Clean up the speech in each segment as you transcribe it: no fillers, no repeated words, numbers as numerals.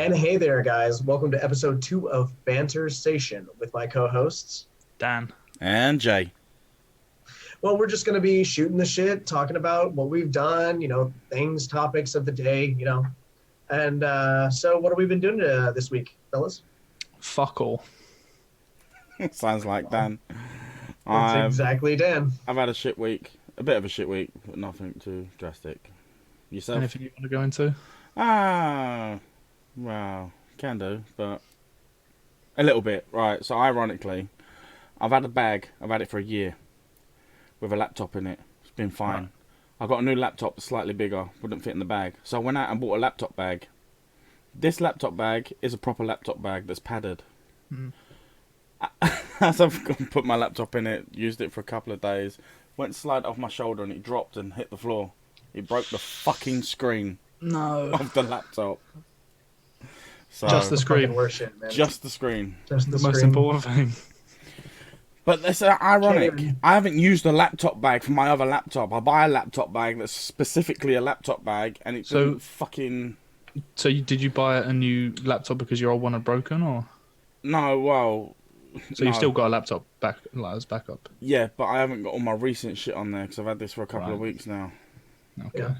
And hey there, guys. Welcome to episode 2 of Bantersation with my co-hosts. Dan. And Jay. Well, we're just going to be shooting the shit, talking about what we've done, things, topics of the day, And so what have we been doing this week, fellas? Fuck all. Sounds like Dan. That's exactly Dan. I've had a shit week. A bit of a shit week, but nothing too drastic. Yourself? Anything you want to go into? Well, can do, but a little bit. Right, so ironically, I've had a bag. I've had it for a year with a laptop in it. It's been fine. Right. I got a new laptop, slightly bigger, wouldn't fit in the bag. So I went out and bought a laptop bag. This laptop bag is a proper laptop bag that's padded. As I've put my laptop in it, used it for a couple of days, went to slide off my shoulder and it dropped and hit the floor. It broke the fucking screen of the laptop. So, just the screen. Worship, man. Just the screen. Just the most important thing. But it's ironic. I haven't used a laptop bag for my other laptop. I buy a laptop bag that's specifically a laptop bag, and it's fucking... So did you buy a new laptop because your old one had broken, or...? No, well... So you've still got a laptop as backup? Yeah, but I haven't got all my recent shit on there, because I've had this for a couple of weeks now. Okay. Yeah.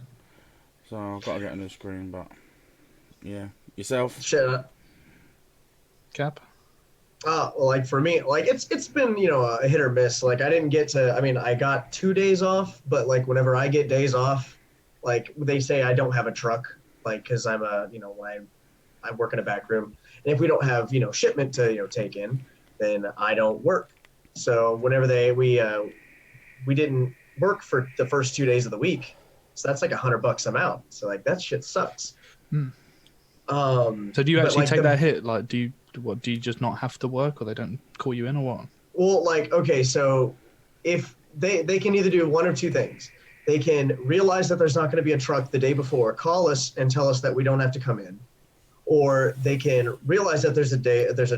So I've got to get a new screen, but... Yeah. Yourself? Shut up. Cap? Like for me, like it's been, a hit or miss. Like I got 2 days off, but like whenever I get days off, like they say I don't have a truck, like because I'm I work in a back room. And if we don't have, shipment to, take in, then I don't work. So whenever we didn't work for the first 2 days of the week. So that's like $100 I'm out. So like that shit sucks. So do you actually take that hit? Like, do you just not have to work, or they don't call you in, or what? Well, like, okay, so if they can either do one or two things. They can realize that there's not going to be a truck the day before, call us and tell us that we don't have to come in, or they can realize that there's no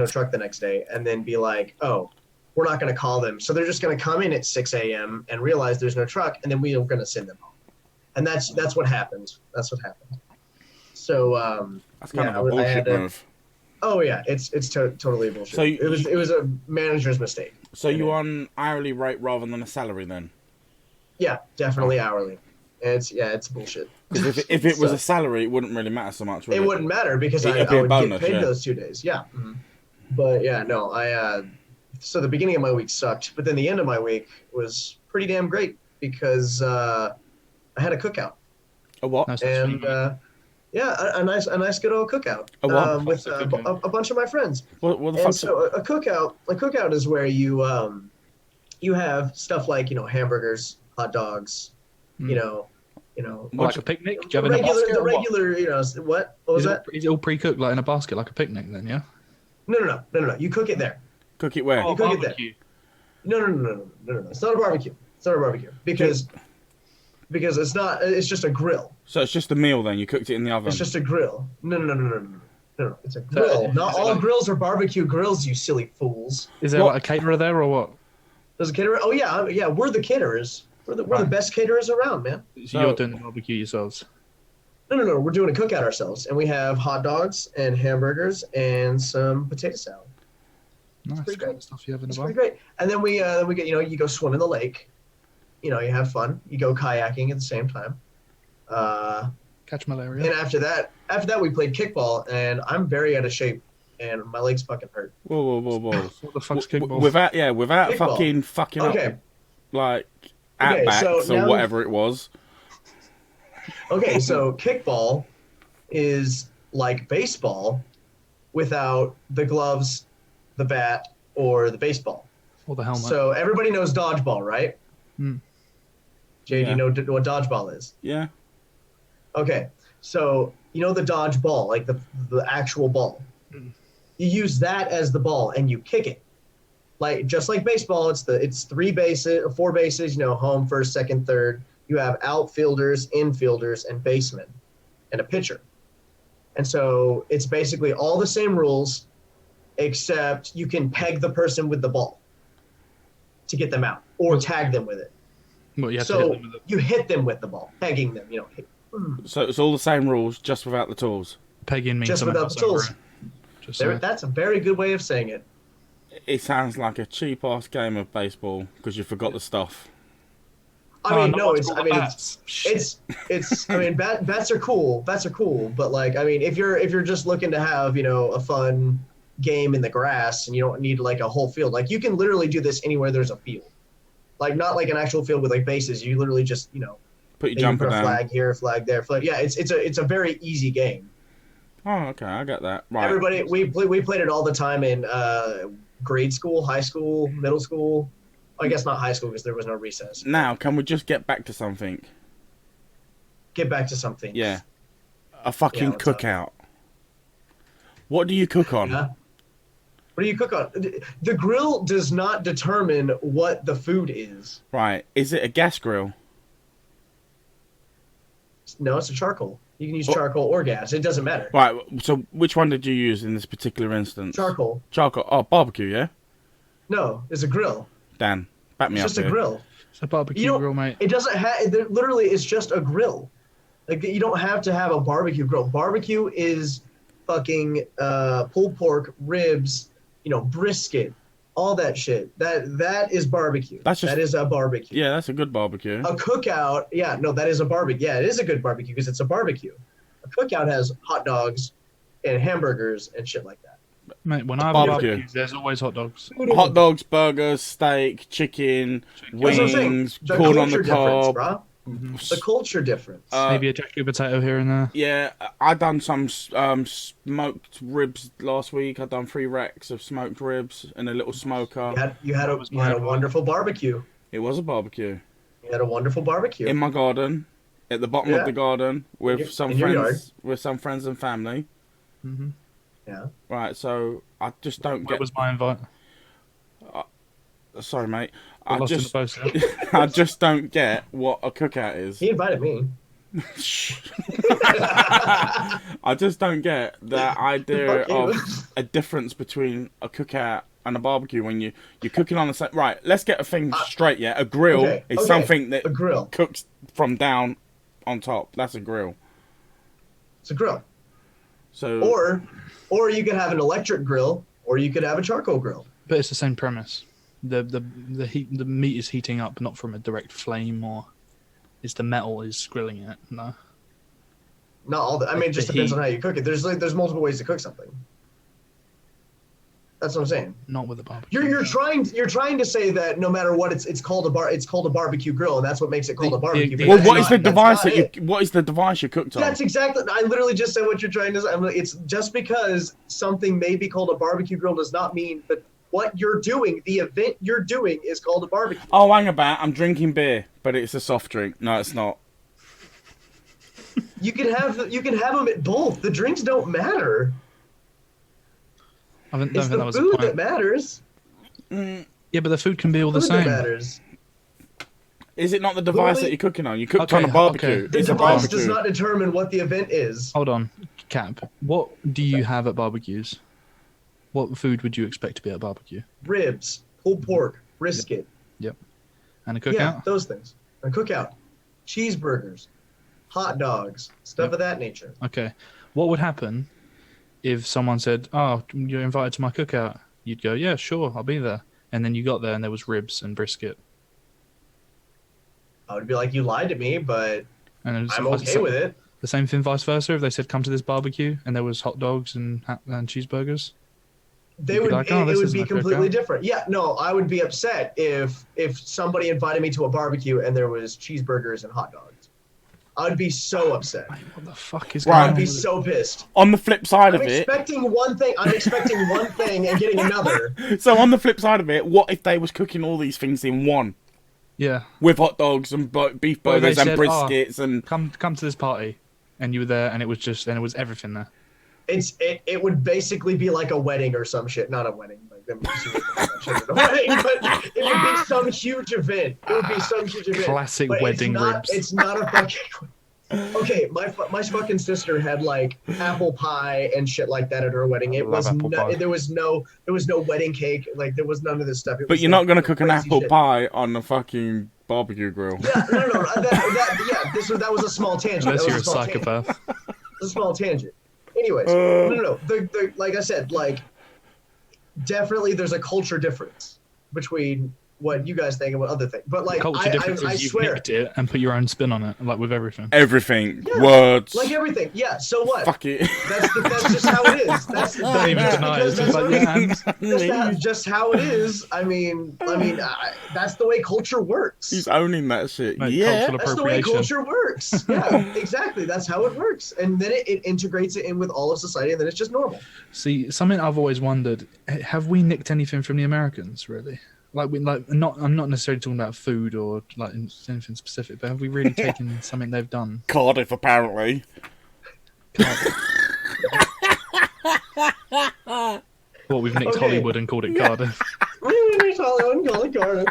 truck the next day, and then be like, oh, we're not going to call them, so they're just going to come in at 6 a.m. and realize there's no truck, and then we are going to send them home, and that's what happened. That's what happened. So that's kind of a bullshit move. Oh yeah, it's totally bullshit. So it was a manager's mistake. So you on hourly rate rather than a salary then? Yeah, definitely hourly. It's bullshit. Because if it was a salary, it wouldn't really matter so much. It wouldn't matter because I would get paid those 2 days. Yeah. Mm-hmm. But yeah, no, so the beginning of my week sucked, but then the end of my week was pretty damn great because I had a cookout. A what? And yeah, a nice good old cookout. A what? With a bunch of my friends. What the fuck? So a cookout is where you have stuff like hamburgers, hot dogs, like a picnic. Do you have the regular, what was that? Is it all pre-cooked like in a basket, like a picnic? Then yeah. No. You cook it there. Cook it where? You cook it there. No. It's not a barbecue. It's not a barbecue because it's not. It's just a grill. So it's just a meal then. You cooked it in the oven. It's just a grill. No. It's a grill. Not all grills are barbecue grills, you silly fools. Is there like a caterer there or what? There's a caterer. Oh yeah. We're the caterers. We're the best caterers around, man. So you're doing the barbecue yourselves? No. We're doing a cookout ourselves, and we have hot dogs and hamburgers and some potato salad. Nice. It's great stuff you have in the bar. Pretty great. And then we get you go swim in the lake. You have fun. You go kayaking at the same time. Catch malaria. And after that we played kickball, and I'm very out of shape, and my legs fucking hurt. Whoa. What the fuck's kickball? Without kickball. fucking okay. up, like at-backs or whatever it was. Okay, so kickball is like baseball without the gloves, the bat, or the baseball. Or the helmet. So everybody knows dodgeball, right? Jay, do you know what dodgeball is? Yeah. Okay, so the dodgeball, like the actual ball. You use that as the ball and you kick it. Like just like baseball, it's 4 bases, home, first, second, third. You have outfielders, infielders, and basemen, and a pitcher. And so it's basically all the same rules, except you can peg the person with the ball to get them out, or tag them with it. Well, you have to hit them with you hit them with the ball, pegging them. So it's all the same rules, just without the tools. Pegging means just something without the else tools. That's a very good way of saying it. It sounds like a cheap ass game of baseball because you forgot the stuff. I mean, I mean, bats are cool. Bats are cool, but like, I mean, if you're just looking to have, a fun game in the grass and you don't need like a whole field, like you can literally do this anywhere there's a field. Like not like an actual field with like bases. You literally just, put your jumper down. Flag here, flag there, flag. Yeah, it's a very easy game. Oh, okay, I get that. Right. Everybody, we played it all the time in grade school, high school, middle school. I guess not high school because there was no recess. Now, can we just get back to something? Get back to something. Yeah. A fucking cookout. What do you cook on? Yeah. What do you cook on? The grill does not determine what the food is. Right. Is it a gas grill? No, it's a charcoal. You can use charcoal or gas. It doesn't matter. Right. So which one did you use in this particular instance? Charcoal. Charcoal. Oh, barbecue, yeah? No, it's a grill. Dan, back me up. It's just a grill. It's a barbecue grill, mate. It doesn't have... Literally, it's just a grill. Like, you don't have to have a barbecue grill. Barbecue is fucking pulled pork, ribs, brisket, all that shit. That is barbecue. That is a barbecue. Yeah, that's a good barbecue. A cookout, that is a barbecue. Yeah, it is a good barbecue because it's a barbecue. A cookout has hot dogs and hamburgers and shit like that. Mate, when I have barbecues, there's always hot dogs. Hot dogs, burgers, steak, chicken. Wings, corn on the cob. The culture difference. Maybe a jacket potato here and there. Yeah, I done some smoked ribs last week. I done 3 racks of smoked ribs and a little smoker. You had a wonderful barbecue. It was a barbecue. You had a wonderful barbecue in my garden, at the bottom of the garden, with some friends and family. Mm-hmm. Yeah. Right. So I just don't get. Where was my invite? Sorry, mate. I just don't get what a cookout is. He invited me. I just don't get the idea of a difference between a cookout and a barbecue when you're cooking on the same. Right, let's get a thing straight. Yeah, a grill is something that cooks from down on top. That's a grill. It's a grill. So or you could have an electric grill, or you could have a charcoal grill. But it's the same premise. The meat is heating up, not from a direct flame, or it's the metal is grilling it. No. Not all the. I mean, it just depends on how you cook it. There's multiple ways to cook something. That's what I'm saying. Not with a barbecue. You're trying to say that no matter what, it's called a barbecue grill, and that's what makes it called a barbecue. Well, what is the device you cooked on? That's exactly. I literally just said what you're trying to say. It's just because something may be called a barbecue grill does not mean that what you're doing, the event you're doing, is called a barbecue. Oh, hang about. I'm drinking beer, but it's a soft drink. No, it's not. You can have them at both. The drinks don't matter. It's the food that matters. Yeah, but the food can be all the same. That matters. Is it not the device that you're cooking on? You cooked on a barbecue. Okay. The device does not determine what the event is. Hold on, Cap. What do you have at barbecues? What food would you expect to be at a barbecue? Ribs, pulled pork, brisket. Yep. And a cookout? Yeah, those things. A cookout. Cheeseburgers, hot dogs, stuff of that nature. Okay. What would happen if someone said, "Oh, you're invited to my cookout"? You'd go, "Yeah, sure, I'll be there." And then you got there and there was ribs and brisket. I would be like, you lied to me, but I'm okay with it. The same thing vice versa. If they said, "Come to this barbecue," and there was hot dogs and cheeseburgers. It would be completely different. Yeah, no, I would be upset if somebody invited me to a barbecue and there was cheeseburgers and hot dogs. I would be so upset. What the fuck is going on? I'd be so pissed. On the flip side of it, I'm expecting one thing and getting another. So on the flip side of it, what if they was cooking all these things in one? Yeah. With hot dogs and beef burgers and briskets and come to this party, and you were there, and it was everything there. It would basically be like a wedding or some shit. Not a wedding, like them a wedding, but it would be some huge event. It would be some huge event. Classic wedding ribs. It's not a fucking. Okay, my fucking sister had like apple pie and shit like that at her wedding. There was no wedding cake. Like there was none of this stuff. But you're not gonna cook an apple pie on the fucking barbecue grill. Yeah, no. That was a small tangent. Unless you're a psychopath. A small tangent. Anyways, no. Like I said, like definitely there's a culture difference between what you guys think and what other think. But like Culture difference I is you've swear, nicked it and put your own spin on it, like with everything. Everything, Yeah, words, like everything. Yeah. So what? fuck it. That's just how it is. That's Don't even deny it. It's just like, that's just how it is. I mean, that's the way culture works. He's owning that shit. Mate, Yeah, cultural That's the way appropriation. culture works. Yeah, exactly. That's how it works. And then it integrates it in with all of society, and then it's just normal. See, something I've always wondered: have we nicked anything from the Americans? Really? I'm not necessarily talking about food or like anything specific, but have we really taken something they've done? Cardiff apparently. What, we've nicked Okay. Hollywood and called it Cardiff?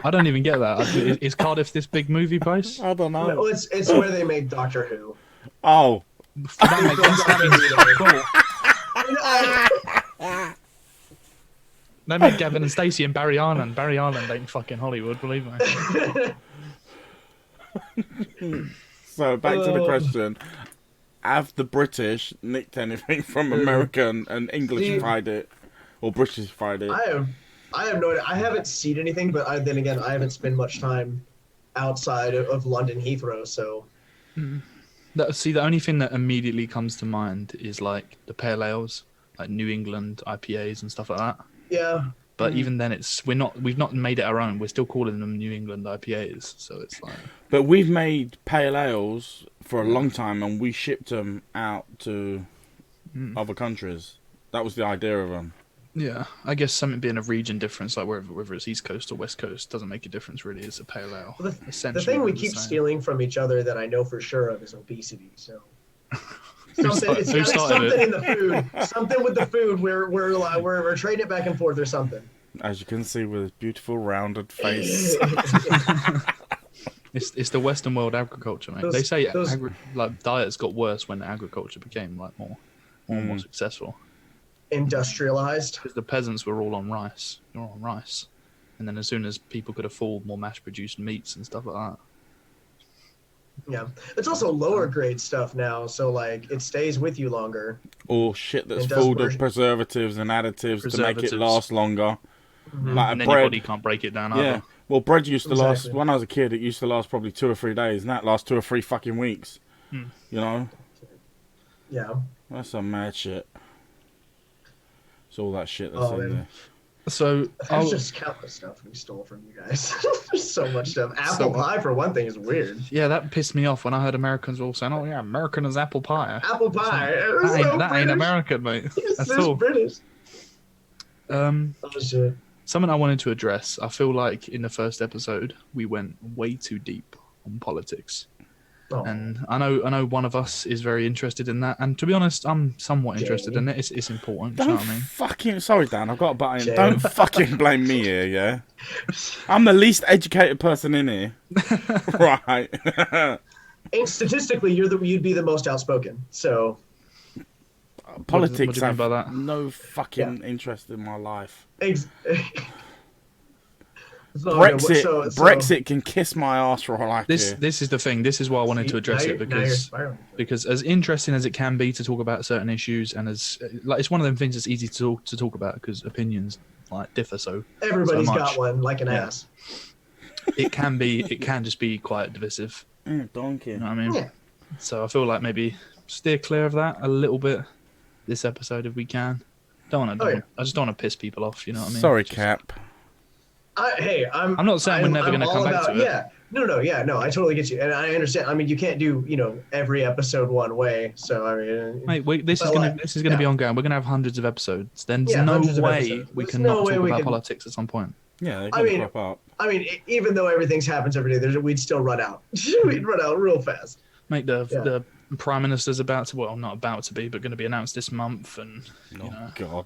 I don't even get that. Is Cardiff this big movie place? I don't know. Well, it's where they made Doctor Who. Oh, They made Gavin and Stacey and Barry Island. Barry Island ain't fucking Hollywood, believe me. so back to the question: have the British nicked anything from American and Englishified it, or Britishified it? I have no idea. I haven't seen anything, but then again, I haven't spent much time outside of London Heathrow, so. See, the only thing that immediately comes to mind is like the pale ales, like New England IPAs and stuff like that. Yeah. But even then, we've not made it our own. We're still calling them New England IPAs, so it's like. But we've made pale ales for a long time, and we shipped them out to other countries. That was the idea of them. Yeah, I guess something being a region difference, like whether it's East Coast or West Coast, doesn't make a difference really. It's a pale ale. The Essentially, thing we they're the keep same. stealing from each other that I know for sure of is obesity. So. Who Something, it's who gotta be started something it? in the food. Something with the food. We're trading it back and forth or something. As you can see with his beautiful rounded face. It's the Western world agriculture, mate. They say diets got worse when agriculture became like more successful. Industrialized. Because the peasants were all on rice. You're on rice, and then as soon as people could afford more mass-produced meats and stuff like that. Yeah, it's also lower grade stuff now, so like it stays with you longer. Or shit that's It does full work. of preservatives and additives to make it last longer. Like And then bread. your body can't break it down either. Yeah. Well, bread used to last, Exactly. when I was a kid, it used to last probably 2 or 3 days, and that lasts 2 or 3 fucking weeks. You know? Yeah. That's some mad shit. It's all that shit that's Oh, in man. there. So There's just countless stuff we stole from you guys. There's so much stuff. Apple pie, for one thing, is weird. yeah, that pissed me off when I heard Americans all saying, "Oh yeah, American is apple pie." Apple pie. That ain't American, mate. That's all. British. Oh shit. Something I wanted to address. I feel like in the first episode we went way too deep on politics, Oh. and I know one of us is very interested in that. And to be honest, I'm somewhat interested in it. It's important. Do you know Don't what I mean? fucking... Sorry, Dan, I've got a butt in. Jay. Don't fucking blame me here, yeah? I'm the least educated person in here. Right. And statistically, you'd be the most outspoken. So. Politics what do you mean by have that? no fucking interest in my life. Brexit can kiss my ass for all I care. This is the thing. This is why I wanted to address it because as interesting as it can be to talk about certain issues, and as like it's one of them things that's easy to talk about because opinions like differ so Everybody's much. got one, like an ass. It can just be quite divisive. Donkey. You know what I mean? Yeah. So I feel like maybe steer clear of that a little bit this episode if we can. I just don't want to piss people off. You know what I mean? Sorry, Cap. I'm not saying we're never going to come back to it. Yeah. No, I totally get you. And I understand. I mean, you can't do, every episode one way. So, I mean. Mate, this is gonna be ongoing. We're going to have hundreds of episodes. There's no hundreds of way episodes. we There's can no not way talk we about can- politics at some point. Yeah, they I mean- can crop up. I mean, even though everything happens every day, we'd still run out. We'd run out real fast. Mate, the Prime Minister's about to, well, not about to be, but going to be announced this month. And, God.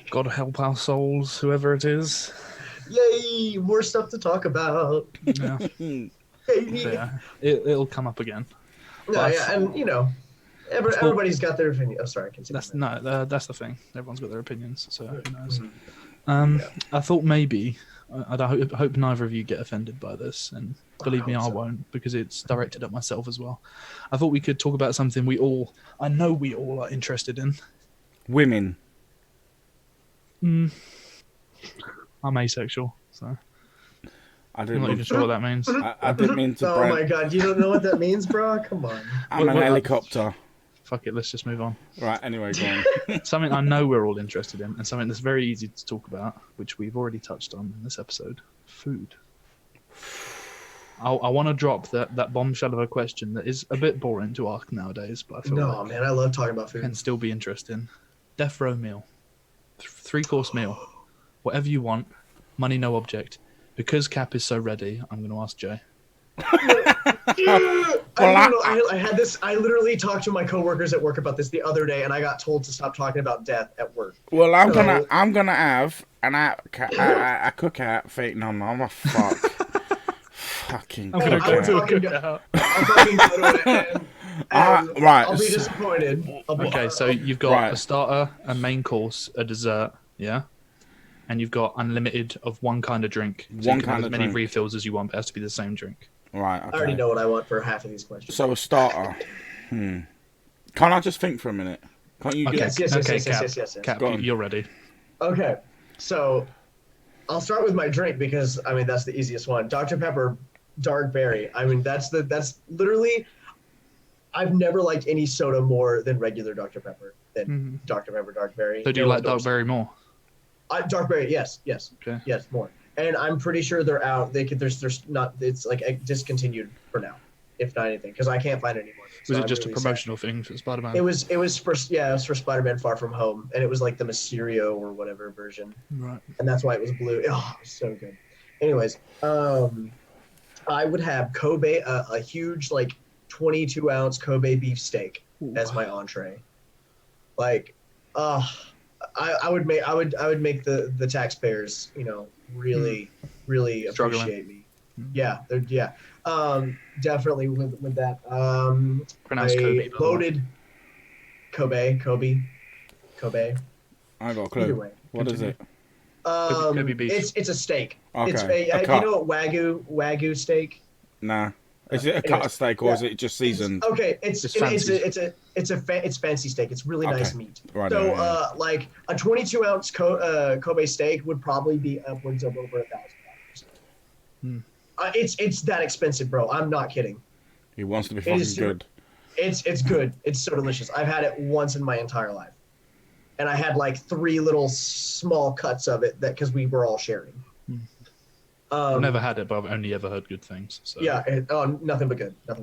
God help our souls, whoever it is. Yay! More stuff to talk about. Yeah. Yay. Yeah, it'll come up again. No, yeah, and everybody's got their opinion. Oh, sorry, I can see That's the thing. Everyone's got their opinions, so who knows? I thought maybe. I hope neither of you get offended by this, and believe me, I won't, because it's directed at myself as well. I thought we could talk about something I know we all are interested in. Women. I'm asexual, so I I'm not even sure what that means. I didn't mean to. Oh my god, you don't know what that means, bro? Come on. I'm an helicopter. Fuck it, let's just move on. Right, anyway, go on. Something I know we're all interested in, and something that's very easy to talk about, which we've already touched on in this episode: food. I want to drop that bombshell of a question that is a bit boring to ask nowadays, but I feel like man, I love talking about food. can still be interesting. Death row meal, 3-course meal, whatever you want, money no object. Because Cap is so ready, I'm going to ask Jay. I had this. I literally talked to my coworkers at work about this the other day, and I got told to stop talking about death at work. Well, I'm gonna have a cookout fake. No, I'm a fuck. Fucking. I'm gonna go to a cookout. I'll fucking go to it. And right. I'll be disappointed. Okay, so you've got a starter, a main course, a dessert, yeah, and you've got unlimited of one kind of drink. So you can have as many refills as you want, but it has to be the same drink. Right. Okay. I already know what I want for half of these questions. So a starter. Can't I just think for a minute? Can't you? Okay. Yes. Cap, you're ready. Okay, so I'll start with my drink because I mean that's the easiest one. Dr. Pepper, dark berry. I mean that's literally. I've never liked any soda more than regular Dr. Pepper than Dr. Pepper dark berry. So do you like dark berry more? Dark berry, yes, okay. Yes, more. And I'm pretty sure they're out. There's not. It's like discontinued for now, if not anything, because I can't find it anymore. Was it just a promotional thing for Spider-Man? It was for Spider-Man Far From Home, and it was like the Mysterio or whatever version. Right. And that's why it was blue. Oh, it was so good. Anyways, I would have Kobe, a huge 22-ounce Kobe beef steak as my entree. I would make the taxpayers, really appreciate me. Yeah, definitely with that. Pronounced Kobe. Loaded Kobe. I got a clue. Either way. What is it? Kobe beef. It's a steak. Okay. It's you know what Wagyu steak? Nah. Is it a cut of steak or is it just seasoned? Okay, it's fancy steak. It's really nice meat. Right. So a 22-ounce Kobe steak would probably be upwards of over $1,000. It's that expensive, bro. I'm not kidding. He wants to be fucking good. It's good. It's so delicious. I've had it once in my entire life, and I had 3 little small cuts of it because we were all sharing. I've never had it, but I've only ever heard good things. So. Yeah, nothing but good. A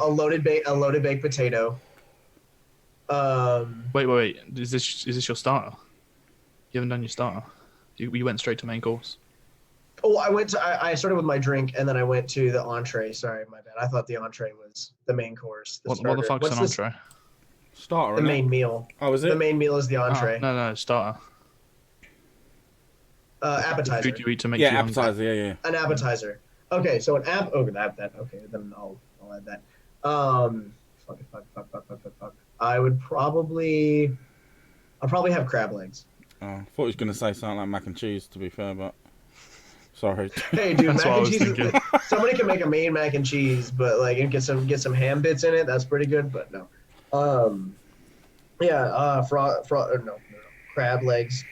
loaded baked potato. Wait. Is this your starter? You haven't done your starter. You went straight to main course. Oh, I started with my drink and then I went to the entree. Sorry, my bad. I thought the entree was the main course. What the fuck's an entree? Starter. The main meal. Oh, is it? The main meal is the entree. No, starter. Appetizer. Food you eat to make you appetizer. Yeah. An appetizer. Okay, so an app. Oh, that. Okay, then I'll add that. Fuck. I'll probably have crab legs. Oh, I thought he was gonna say something like mac and cheese. To be fair, but sorry. Hey, dude, That's mac and cheese. Somebody can make a mean mac and cheese, but and get some ham bits in it. That's pretty good. But no. Crab legs.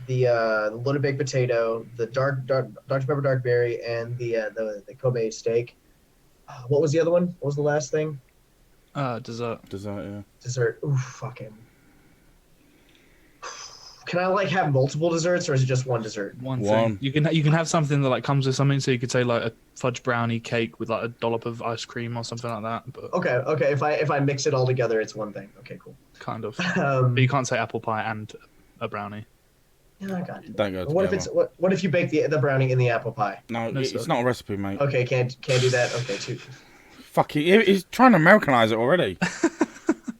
The loaded baked potato, the Dr. Pepper dark berry, and the Kobe steak. What was the other one? What was the last thing? Dessert. Yeah. Dessert. Ooh, fucking. Can I have multiple desserts, or is it just one dessert? One thing. You can have something that comes with something. So you could say a fudge brownie cake with a dollop of ice cream or something like that. But okay. If I mix it all together, it's one thing. Okay, cool. Kind of. But you can't say apple pie and a brownie. Yeah, I got it. Don't go What if you bake the brownie in the apple pie? No, it's not a recipe, mate. Okay, can't do that. Okay, too. Fuck it, he's trying to Americanize it already.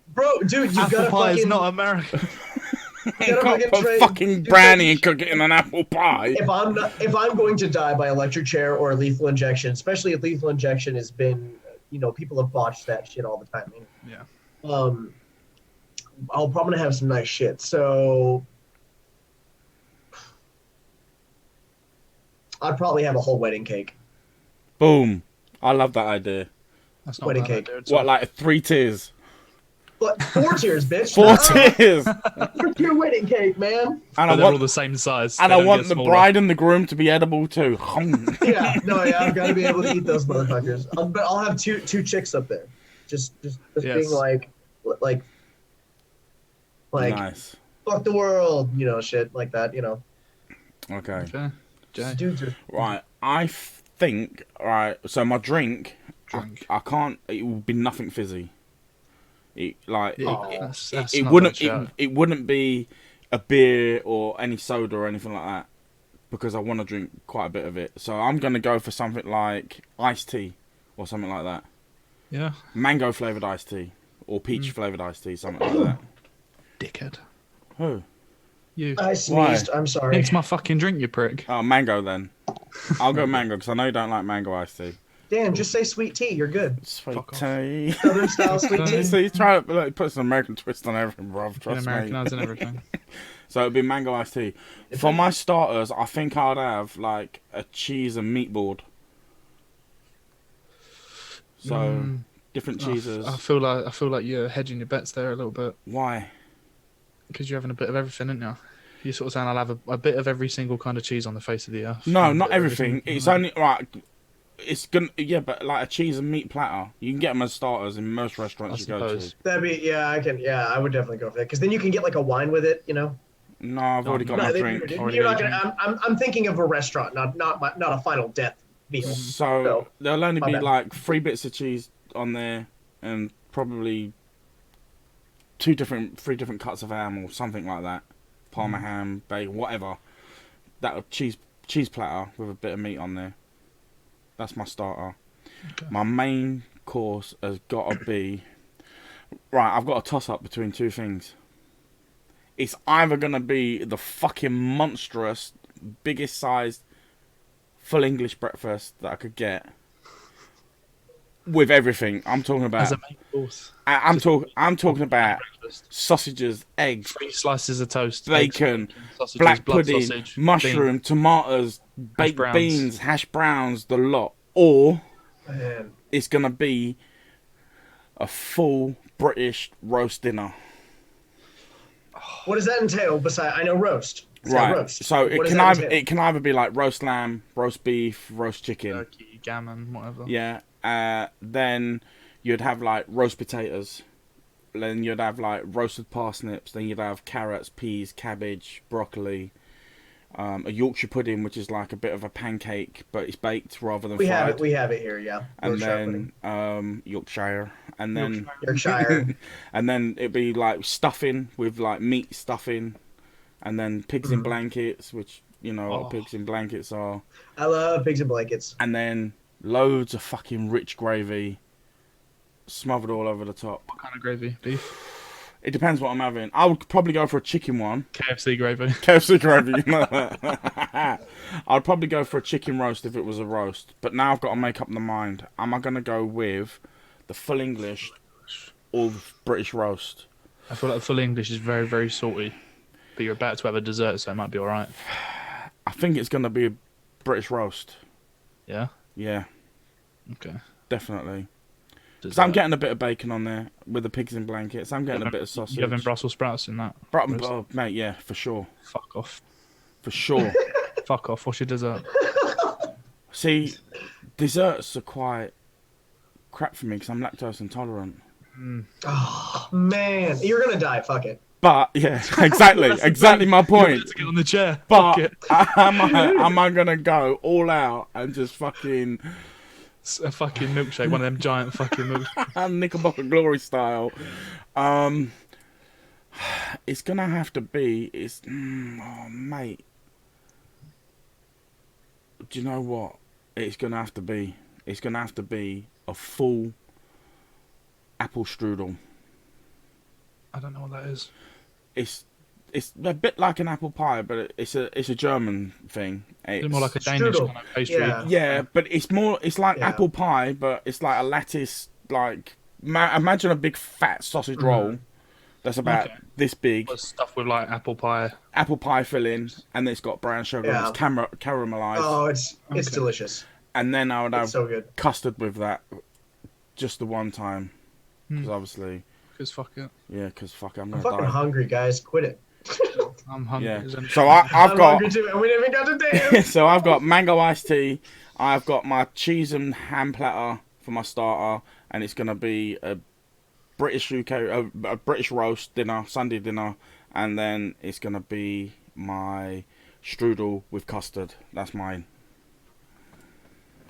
Bro, dude, you apple gotta pie fucking... is not American. You can't put fucking brownie and cook it in an apple pie. If I'm going to die by electric chair or lethal injection, especially if lethal injection has been, people have botched that shit all the time. Yeah. I'm gonna have some nice shit. So I'd probably have a whole wedding cake. Boom. I love that idea. That's not Wedding a bad cake. idea at What, all. like 3 tiers? But 4 tiers, bitch. 4 tiers. 4-tier wedding cake, man. And But they're all the same size. and They I don't want get the smaller. bride and the groom to be edible too. Yeah, no, yeah, I've got to be able to eat those motherfuckers. But I'll have two chicks up there, just Yes. being like, Nice. fuck the world, shit like that, Okay. Okay. Jay. Dudes are Right. I think. Right. So my drink. Drink. I can't. It will be nothing fizzy. It like. Yeah, it, that's it not wouldn't. bad shout. It wouldn't be a beer or any soda or anything like that, because I want to drink quite a bit of it. So I'm gonna go for something like iced tea or something like that. Yeah. Mango flavored iced tea or peach flavored iced tea, something like that. Dickhead. Who? You. I sneezed. I'm sorry. It's my fucking drink, you prick. Oh, mango then. I'll go mango because I know you don't like mango iced tea. Dan, just say sweet tea. You're good. Sweet Fuck off. tea. Southern style sweet tea. So you try to like, put some American twist on everything, bruv. In Trust me. Americanized and everything. So it'd be mango iced tea. For my starters, I think I'd have like a cheese and meat board. So different cheeses. I feel like you're hedging your bets there a little bit Why? because you're having a bit of everything, aren't you? You're sort of saying I'll have a bit of every single kind of cheese on the face of the earth. No, And not a bit of everything. everything. It's only right. It's gonna but like a cheese and meat platter, you can get them as starters in most I restaurants you go to. suppose. That'd be I would definitely go for that because then you can get like a wine with it. No, I've already got No, my No, drink. you're not gonna. I'm thinking of a restaurant, not a final death meal. So there'll only my be bad. like 3 bits of cheese on there, and probably 3 different cuts of ham or something like that. Parma ham, bacon, whatever. That cheese platter with a bit of meat on there. That's my starter. Okay. My main course has got to be right. I've got a toss up between 2 things. It's either gonna be the fucking monstrous, biggest sized, full English breakfast that I could get. With everything, I'm talking As about. a main course. I'm talking about Breakfast. sausages, eggs, 3 slices of toast, bacon, eggs, sausages, black blood pudding, sausage, mushroom, tomatoes, baked browns. beans, hash browns, the lot. Or Man. it's gonna be a full British roast dinner. What does that entail? Besides, I know roast. It's got Right. roast. So What it does can that either entail? it can either be like roast lamb, roast beef, roast chicken. turkey, gammon, whatever. Yeah. Then you'd have like roast potatoes. Then you'd have like roasted parsnips. Then you'd have carrots, peas, cabbage, broccoli. A Yorkshire pudding, which is like a bit of a pancake, but it's baked rather than We fried. have it. We have it here. Yeah. And Yorkshire pudding. then Yorkshire, and then Yorkshire. and then it'd be like stuffing with like meat stuffing, and then pigs in blankets, which you know what pigs in blankets are, I love pigs and blankets. and then loads of fucking rich gravy, smothered all over the top. What kind of gravy? Beef? It depends what I'm having. I would probably go for a chicken one. KFC gravy. KFC gravy, you know that. I'd probably go for a chicken roast if it was a roast. But now I've got to make up my mind. Am I going to go with the full English or the British roast? I feel like full English is very, very salty. But you're about to have a dessert, so it might be alright. I think it's going to be a British roast. Yeah? Yeah, Okay. definitely. So Dessert. I'm getting a bit of bacon on there with the pigs in blankets. I'm getting a bit of sausage. You having Brussels sprouts in that? Oh, mate, yeah, for sure. Fuck off. For sure. Fuck off. What's your dessert? See, desserts are quite crap for me because I'm lactose intolerant. Oh man, you're gonna die. Fuck it. But yeah, exactly my point. To get on the chair. But Fuck it. am I gonna go all out and just fucking It's a fucking milkshake, one of them giant fucking milkshakes. Knickerbocker Glory style? It's gonna have to be. Oh mate, do you know what? It's gonna have to be. It's gonna have to be a full apple strudel. I don't know what that is. It's a bit like an apple pie, but it's a German thing. It's more like a Danish strudel. kind of pastry. Yeah. Yeah, but it's like Yeah. apple pie, but it's like a lattice, like imagine a big fat sausage roll That's about this big. What's stuff with like apple pie? Apple pie filling, and then it's got brown sugar. Yeah. And it's caramelized. Oh, it's delicious. And then I would have so good. custard with that, just the one time, because obviously. Because fuck it. Yeah, because fuck it, I'm I'm fucking die. hungry, guys. Quit it. I'm hungry. Yeah. Isn't it? So I've I'm got. hungry too, and we didn't even got to dance. So I've got mango iced tea. I've got my cheese and ham platter for my starter, and it's gonna be a British a British roast dinner, Sunday dinner, and then it's gonna be my strudel with custard. That's mine.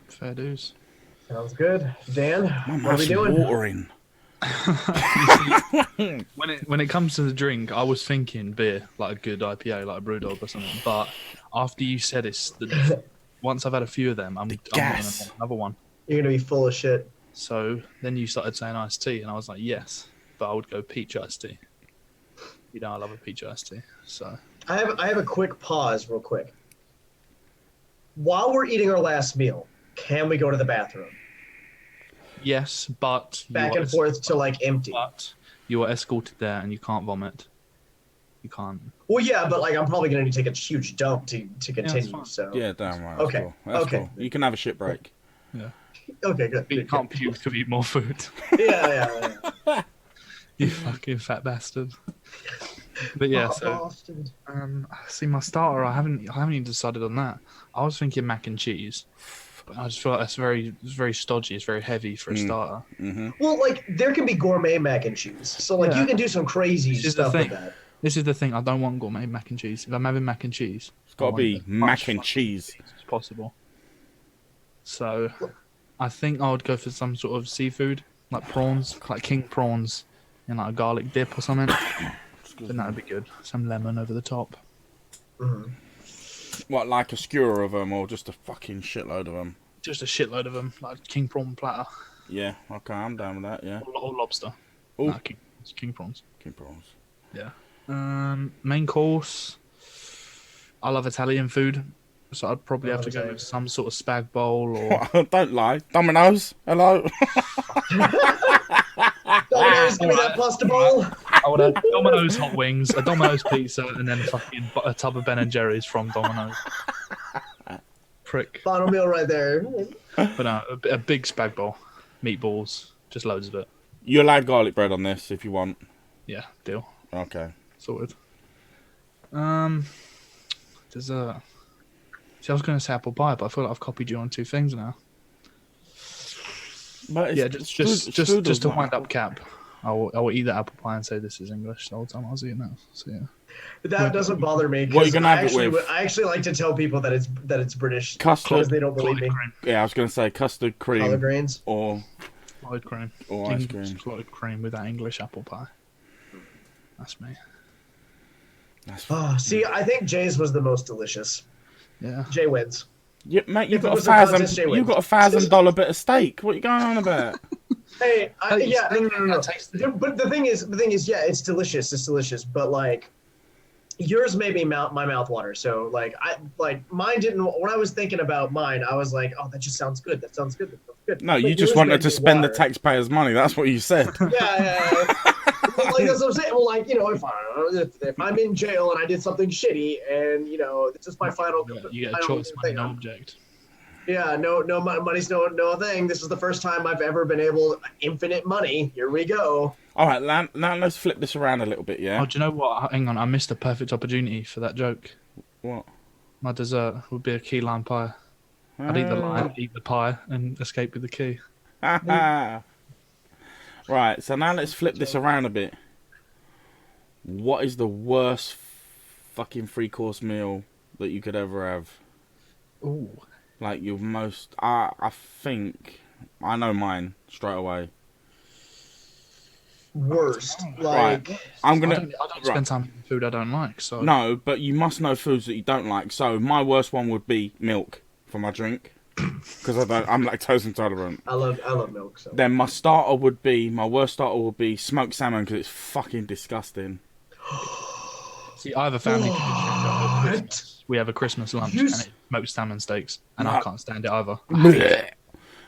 Fair dues. Sounds good. Dan, My what are we mouth's doing? watering. When it comes to the drink, I was thinking beer, like a good IPA, like a Brewdog or something. But after you said once I've had a few of them, I'm gonna want another one. You're gonna be full of shit. So then you started saying iced tea, and I was like, yes, but I would go peach iced tea. You know, I love a peach iced tea. So I have a quick pause, real quick. While we're eating our last meal, can we go to the bathroom? yes, but Back and forth to like empty. But you are escorted there, and you can't vomit. You can't. Well, yeah, but like I'm probably gonna need to take a huge dump to continue. fine. So Yeah, damn right. Okay, Cool. That's okay. cool. You can have a shit break. Yeah. okay, good. You good, can't good. puke to eat more food. Yeah. You fucking fat bastard. But yeah, so see my starter. I haven't even decided on that. I was thinking mac and cheese, but I just feel like it's very stodgy. It's very heavy for a starter. Mm-hmm. Well, like there can be gourmet mac and cheese, so like Yeah. you can do some crazy This is the stuff with thing. that. This is the thing. I don't want gourmet mac and cheese. If I'm having mac and cheese, It's got to be as much mac and cheese. as possible. So, I think I would go for some sort of seafood, like prawns, like king prawns, in like a garlic dip or something. Then that would be good. Some lemon over the top. Mhm. What, like a skewer of them, or just a fucking shitload of them? Just a shitload of them, like king prawn platter Yeah, okay, I'm down with that. Yeah, or lobster. Ooh. Nah, king prawns. king prawns. Yeah. Main course. I love Italian food, so I'd probably have to go with some sort of spag bowl or. Don't lie, Domino's. Hello. Domino's, give me that pasta bowl. I would have Domino's hot wings, a Domino's pizza, and then fucking a tub of Ben and Jerry's from Domino's. Prick. Final meal right there. But no, a big spag bowl, meatballs, just loads of it. You're allowed garlic bread on this if you want. Yeah, deal. Okay. Sorted. Dessert. See, I was going to say apple pie, but I feel like I've copied you on two things now. But Yeah, just to wind up cap. I will eat the apple pie and say this is English the whole time I was eating that. So yeah. That doesn't bother me. What are you 'cause gonna have it with? I actually like to tell people that it's British Custard. because they don't believe me. Cream. Yeah, I was going to say custard cream Collard greens. or Clotted cream. ice cream. Clotted cream with that English apple pie. That's me. That's Oh, see, I think Jay's was the most delicious. Yeah. Jay wins. Yeah, mate, you've If it got was a contest, Jay you've wins. got $1,000 bit of steak. What are you going on about? Hey, Hey, yeah, no. I tasted it. But the thing is, yeah, it's delicious. It's delicious. But like, yours made me my mouth water. So like, mine didn't. When I was thinking about mine, I was like, oh, that just sounds good. That sounds good. That sounds good. No, But you just yours wanted made to me spend the water. taxpayers' money. That's what you said. Yeah. Well, like that's what I'm saying. Well, like if I'm in jail and I did something shitty, and this is my final. You get a final choice, money, thing. no object. Yeah, no, money's no thing. This is the first time I've ever been able infinite money. Here we go. All right, now let's flip this around a little bit, yeah? Oh, do you know what? Hang on, I missed a perfect opportunity for that joke. What? My dessert would be a key lime pie. I'd eat the lime, eat the pie, and escape with the key. Right, so now let's flip this around a bit. What is the worst fucking 3-course meal that you could ever have? Ooh. Like your most... I think... I know mine straight away. Worst, Right. like I'm going I to... don't spend time eating food I don't like, so... No, but you must know foods that you don't like. So my worst one would be milk for my drink. Because I'm lactose intolerant. I love milk. So Then my worst starter would be smoked salmon because it's fucking disgusting. See, I have a family tradition that over What? Christmas, we have a Christmas lunch You and s- it's smoked salmon steaks, and No. I can't stand it either.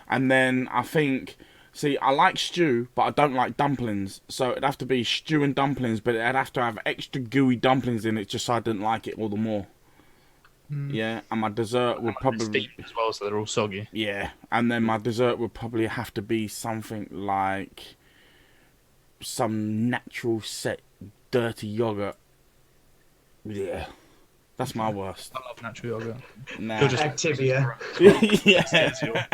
And then I think See, I like stew, but I don't like dumplings. So it'd have to be stew and dumplings, but it'd have to have extra gooey dumplings in it, just so I didn't like it all the more. Yeah, and my dessert would probably steamed as well, so they're all soggy. yeah, and then my dessert would probably have to be something like some natural set dirty yogurt. Yeah, that's my worst. I love natural yogurt. Nah. You're just Activia. Yeah.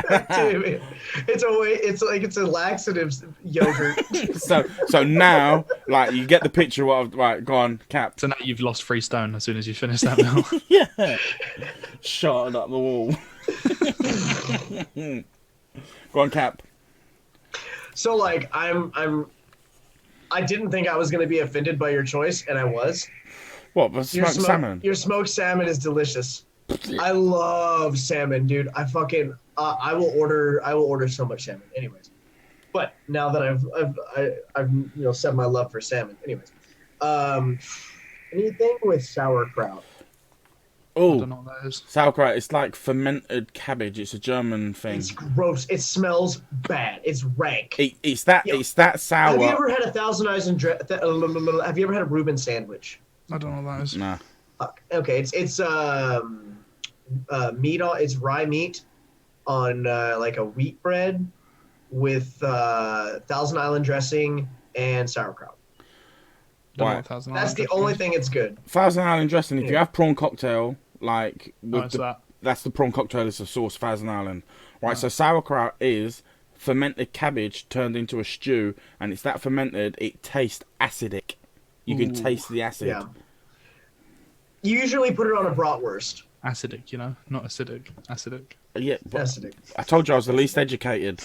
Activia. It's a laxative yogurt. So now, like, you get the picture. What I've, right, go on, Cap. So now you've lost 3 stone as soon as you finish that meal. Yeah, shot it up the wall. Go on, Cap. So like I didn't think I was gonna be offended by your choice, and I was. What? The smoked salmon? Your smoked salmon is delicious. I love salmon, dude. I fucking I will order so much salmon. Anyways, but now that I've said my love for salmon. Anyways, anything with sauerkraut. I Oh, don't know what that is. sauerkraut. It's like fermented cabbage. It's a German thing. It's gross. It smells bad. It's rank. It's that. Yo, It's that sour. Have you ever had a Thousand Eyes and have you ever had a Reuben sandwich? I don't know what that is. Nah. Okay, it's meat on it's rye meat on like a wheat bread with Thousand Island dressing and sauerkraut. Don't know Right. what Thousand That's Island the dressing only is. thing it's good. Thousand Island dressing. If you Yeah. have prawn cocktail, like Oh, with it's that. that's the prawn cocktail. It's a sauce, Thousand Island. Right. So sauerkraut is fermented cabbage turned into a stew, and it's that fermented. It tastes acidic. You can Ooh. taste the acid. Yeah. You usually put it on a bratwurst. Acidic, you know, not acidic. Acidic. Yeah, but Acidic. I told you I was the least educated.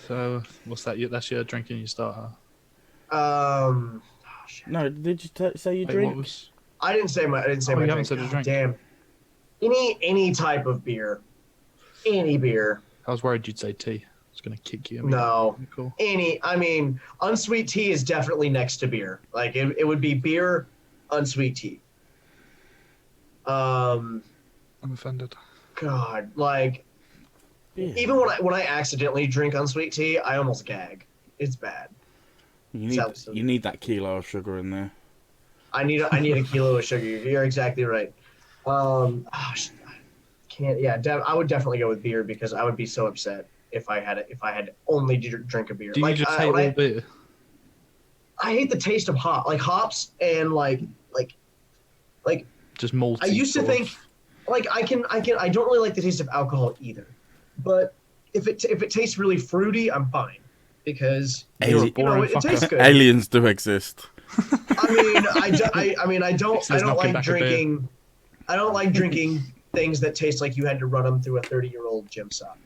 So what's that? That's your drinking you starter. Shit. No, did you say you Wait, drink? what was? I didn't say my Oh, my you haven't drink. said a drink. Damn. Any type of beer. Any beer. I was worried you'd say tea. I was gonna kick you. No. Cool. I mean, unsweet tea is definitely next to beer. Like it would be beer, unsweet tea. I'm offended. God, like Yeah. even when I accidentally drink unsweet tea, I almost gag. It's bad. You need that kilo of sugar in there. I need a kilo of sugar. You're exactly right. Can't. Yeah, I would definitely go with beer because I would be so upset if I had only drink a beer. Do you just hate all beer? I hate the taste of hops and like Just malty. I used to sort of. think like I don't really like the taste of alcohol either. But if it tastes really fruity, I'm fine because You're a you know boring it tastes fucker. good. Aliens do exist. I don't There's knocking like back a beer. drinking. I don't like drinking things that taste like you had to run them through a 30-year-old gym sock.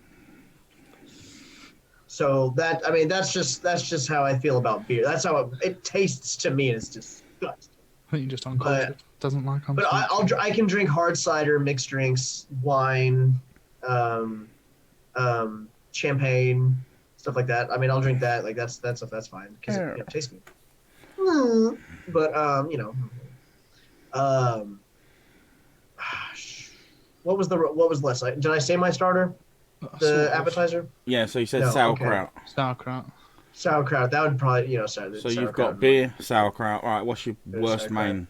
So that's just how I feel about beer. That's how it tastes to me. It's disgusting. I think you're just uncultured. Doesn't like But unsweet. I can drink hard cider, mixed drinks, wine, champagne, stuff like that. I mean, I'll drink that. Like that's fine because it tastes good. But what was less? Did I say my starter? The Sort of. appetizer? Yeah, so you said No, sauerkraut. Sauerkraut. Sauerkraut. That would probably So you've sauerkraut. got beer, sauerkraut. All right, what's your Beer, worst sauerkraut. main?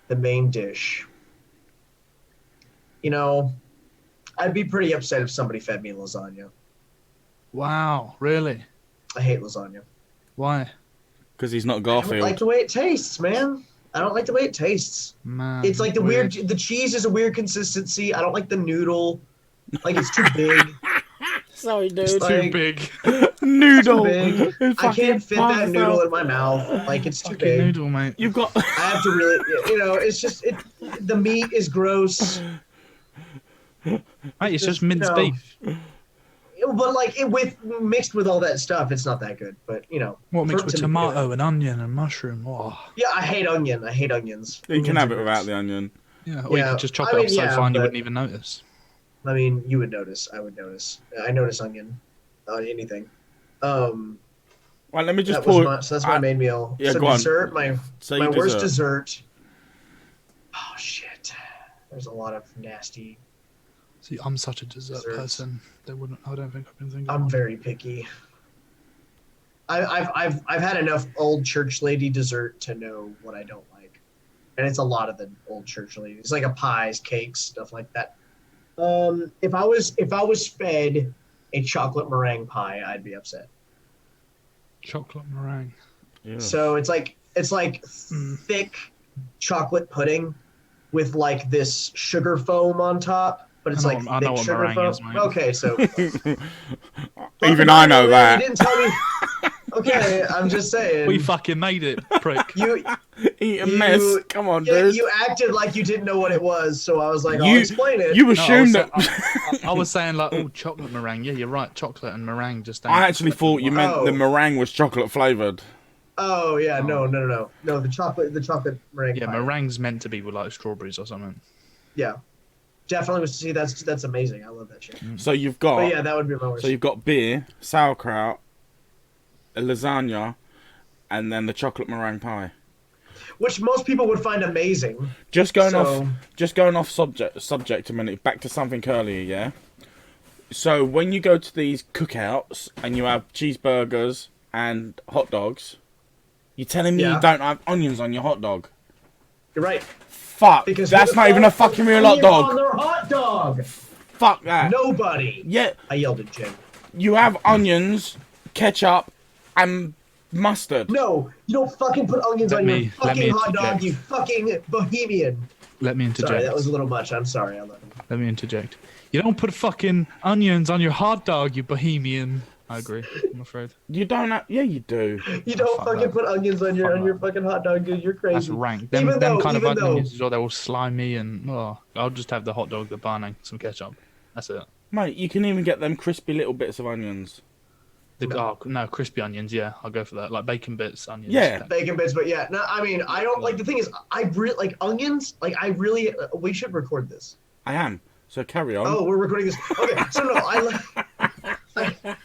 The main dish. I'd be pretty upset if somebody fed me lasagna. Wow, really? I hate lasagna. Why? Because he's not I don't Garfield. like the way it tastes, man. I don't like the way it tastes. Man, It's like the cheese is a weird consistency. I don't like the noodle. Like it's too big. Sorry, dude. It's Too like- big. Noodle. big. I Fucking can't fit that pasta. noodle in my mouth. Like it's too Fucking big. noodle, mate. You've got. I have to really, it's just the meat is gross. Mate, it's just minced no. beef. But like mixed with all that stuff, it's not that good. But What mixed for- with to me, tomato and onion and mushroom? Oh, Yeah, I hate onion. I hate onions. You can Onions have are it without gross. the onion. yeah. Or you Yeah, could just chop I it mean, up so yeah, fine you but- wouldn't even notice. I mean, you would notice. I would notice. I notice onion on anything. Right, let me just That was pause. so that's my main meal. Yeah, so go on. dessert, my Say my your worst dessert. dessert. Oh shit! There's a lot of nasty. See, I'm such a dessert Desserts. person. They wouldn't. I don't think I can think of I'm one. very picky. I've had enough old church lady dessert to know what I don't like, and it's a lot of the old church ladies, like a pies, cakes, stuff like that. If I was fed a chocolate meringue pie, I'd be upset. Chocolate meringue. Yeah. So it's like thick chocolate pudding with like this sugar foam on top, but it's I like know thick what sugar meringue foam. is, mate. Okay, so Even I know that. You didn't tell me. Okay, I'm just saying. We fucking made it, prick. You Eat a mess. Come on, dude. you acted like you didn't know what it was, so I was like, I'll You- explain it. You No, assumed that. I was saying like, oh, chocolate meringue. Yeah, you're right. Chocolate and meringue just. I actually thought you meant the Oh. meringue was chocolate flavored. Oh yeah, no, the chocolate meringue. Yeah, pie. meringue's meant to be with like strawberries or something. Yeah, definitely. See, that's amazing. I love that shit. So you've got. But yeah, that would be my worst. So you've got beer, sauerkraut, a lasagna, and then the chocolate meringue pie. Which most people would find amazing. Just going So- off subject a minute. Back to something earlier, yeah. So when you go to these cookouts and you have cheeseburgers and hot dogs, you're telling me Yeah. you don't have onions on your hot dog? You're right. Fuck. Because That's who not the even a fuck fucking puts real hot onions on dog. their hot dog. Fuck that. Nobody. Yeah, I yelled at Jim. you have onions, ketchup, and mustard. No, you don't fucking put onions Let on me- your let me fucking hot dog, interject. you fucking bohemian. Let me interject. Sorry, that was a little much. I'm sorry. I love you. Let me interject. You don't put fucking onions on your hot dog, you bohemian. I agree. I'm afraid You don't have. Yeah, you do. You don't fuck fucking that. put onions on Fuck your that. fucking hot dog, dude. You're crazy. that's rank. Them Even though- kind of even though- onions as well. They're all slimy and I'll just have the hot dog, the bun, and some ketchup. That's it. Mate, you can even get them crispy little bits of onions. No, crispy onions. Yeah, I'll go for that. Like bacon bits, onions. Yeah. Bacon bits, but yeah, no, I mean, I don't like. The thing is, I really like onions. Like, I really. We should record this. I am. So carry on. Oh, we're recording this. Okay, so no,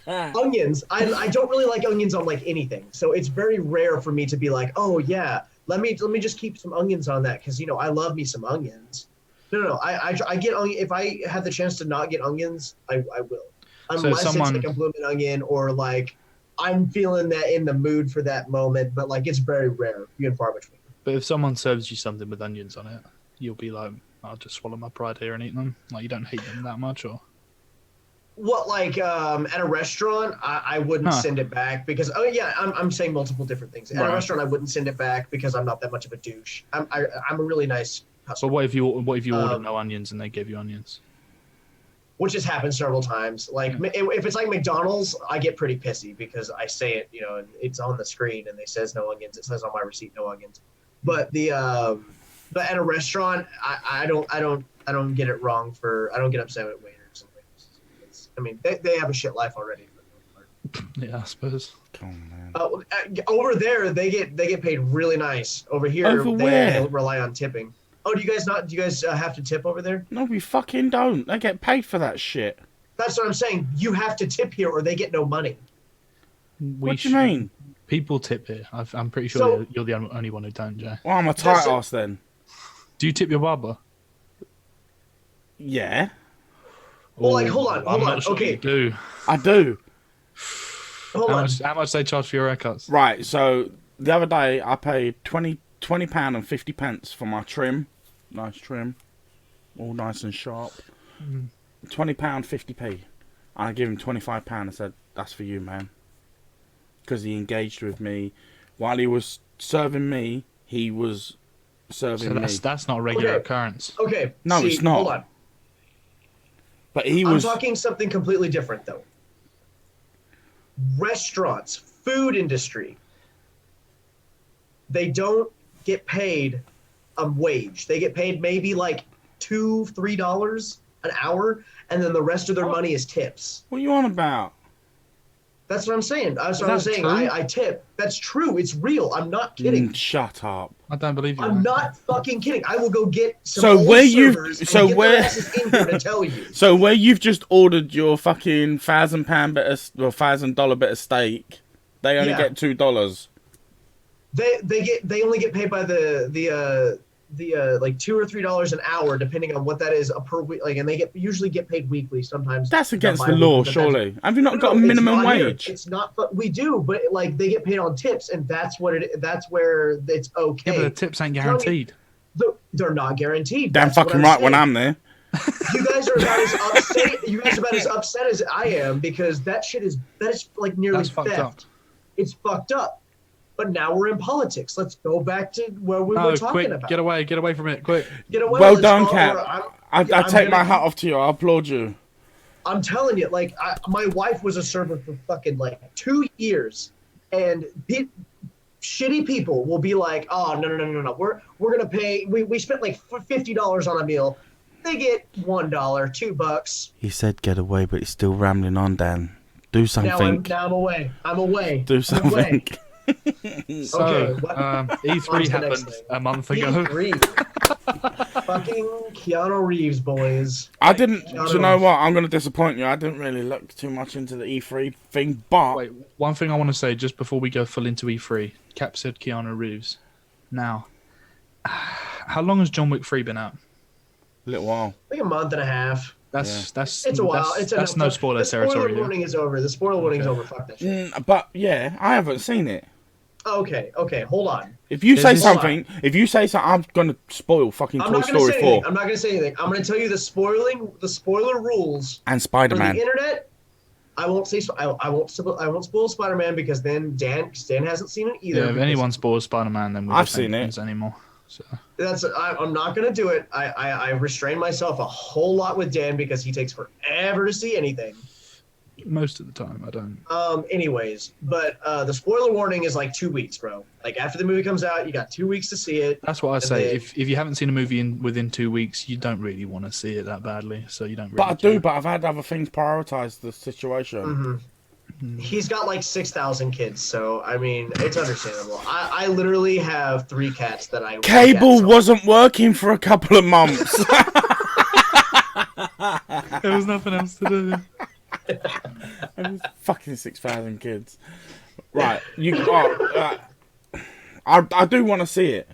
onions. I don't really like onions on like anything. So it's very rare for me to be like, oh yeah, let me just keep some onions on that because I love me some onions. No. I get onion if I have the chance to not get onions, I will. Unless it's like a blooming onion or like I'm feeling that in the mood for that moment, but like it's very rare, few and far between. But if someone serves you something with onions on it, you'll be like, I'll just swallow my pride here and eat them. Like you don't hate them that much, or What like at a restaurant, I wouldn't send it back because I'm saying multiple different things. At a restaurant, I wouldn't send it back because I'm not that much of a douche. I'm a really nice customer. But what if you order no onions and they give you onions? Which has happened several times. Like if it's like McDonald's, I get pretty pissy because I say it, and it's on the screen and it says no onions. It says on my receipt no onions. But but at a restaurant, I don't get it wrong I don't get upset with waiters and waitresses. I mean, they have a shit life already. Yeah, I suppose. Come on, man. Over there, they get paid really nice. Over here, Over where? they rely on tipping. Oh, do you guys have to tip over there? No, we fucking don't. They get paid for that shit. That's what I'm saying. You have to tip here or they get no money. What do you mean? People tip here. I'm pretty sure So- you're the only one who don't, Jay. Well, I'm a tight That's it. ass then. Do you tip your barber? Yeah, Well, like, hold on. I'm not sure Okay. you do. I do. Hold on. How much they charge for your haircuts? Right, so the other day I paid £20 and 50 pence for my trim. Nice trim. All nice and sharp. £20, 50p. And I gave him £25 and said, that's for you, man. Because he engaged with me. While he was serving me, he was serving So me. that's not a regular Okay. occurrence. Okay. No, see, it's not. Hold on. But he I'm was... talking something completely different, though. Restaurants, food industry, they don't get paid a wage. They get paid maybe like $2-3 an hour, and then the rest of their money is tips. What are you on about? That's what I'm saying. That's what that I'm saying. true? I tip. That's true. It's real. I'm not kidding. Shut up. I don't believe you. I'm not fucking kidding. I will go get some So old where you've- servers and so get where- their asses in here to tell you. So where you've just ordered your fucking $1,000 bit of, well, $1,000 bit of steak, they only Yeah. get $2. They only get paid by the like $2 or $3 an hour, depending on what that is per week. Like, and they usually get paid weekly. Sometimes That's against the law, surely. Have you not got a minimum wage? It's not, but we do. But like, they get paid on tips, and that's where it's okay. Yeah, but the tips ain't guaranteed. They're not guaranteed. Damn fucking right when I'm there. You guys are about as upset. You guys are about as upset as I am because that is like nearly fucked theft. up. It's fucked up. But now we're in politics. Let's go back to where we were talking about. Get away from it, quick. Get away. Well done, Cap. I take my hat off to you. I applaud you. I'm telling you, like, my wife was a server for fucking like 2 years, and shitty people will be like, "Oh no, we're gonna pay. We spent like $50 on a meal. They get $1, $2." He said get away, but he's still rambling on, Dan. Do something. Now I'm away. I'm away. Do something. So, E3 happened a month ago. E3. Fucking Keanu Reeves, boys. I didn't. Do you know what? I'm going to disappoint you. I didn't really look too much into the E3 thing, but wait, one thing I want to say just before we go full into E3. Cap said Keanu Reeves. Now, how long has John Wick 3 been out? A little while. Like a month and a half. It's a while. That's no spoiler territory. The spoiler warning is over. The spoiler warning is over. Fuck that shit. But yeah, I haven't seen it. Okay, hold on. If you say something, I'm gonna spoil fucking Toy Story 4. I'm not gonna say anything. I'm gonna tell you the spoiler rules. And Spider-Man. For the internet, I won't spoil Spider-Man because then Dan hasn't seen it either. Yeah, if anyone spoils Spider-Man, then I've seen it anymore. So I'm not gonna do it. I restrain myself a whole lot with Dan because he takes forever to see anything. Most of the time, I don't. Anyways, but the spoiler warning is like 2 weeks, bro. Like after the movie comes out, you got 2 weeks to see it. That's what I say. If you haven't seen a movie within 2 weeks, you don't really want to see it that badly. So you don't. Really But I do. But I've had other things prioritize the situation. Mm-hmm. He's got like 6,000 kids, so I mean it's understandable. I literally have 3 cats that I. Cable wasn't working for a couple of months. There was nothing else to do. Fucking 6,000 kids. Right, I do want to see it,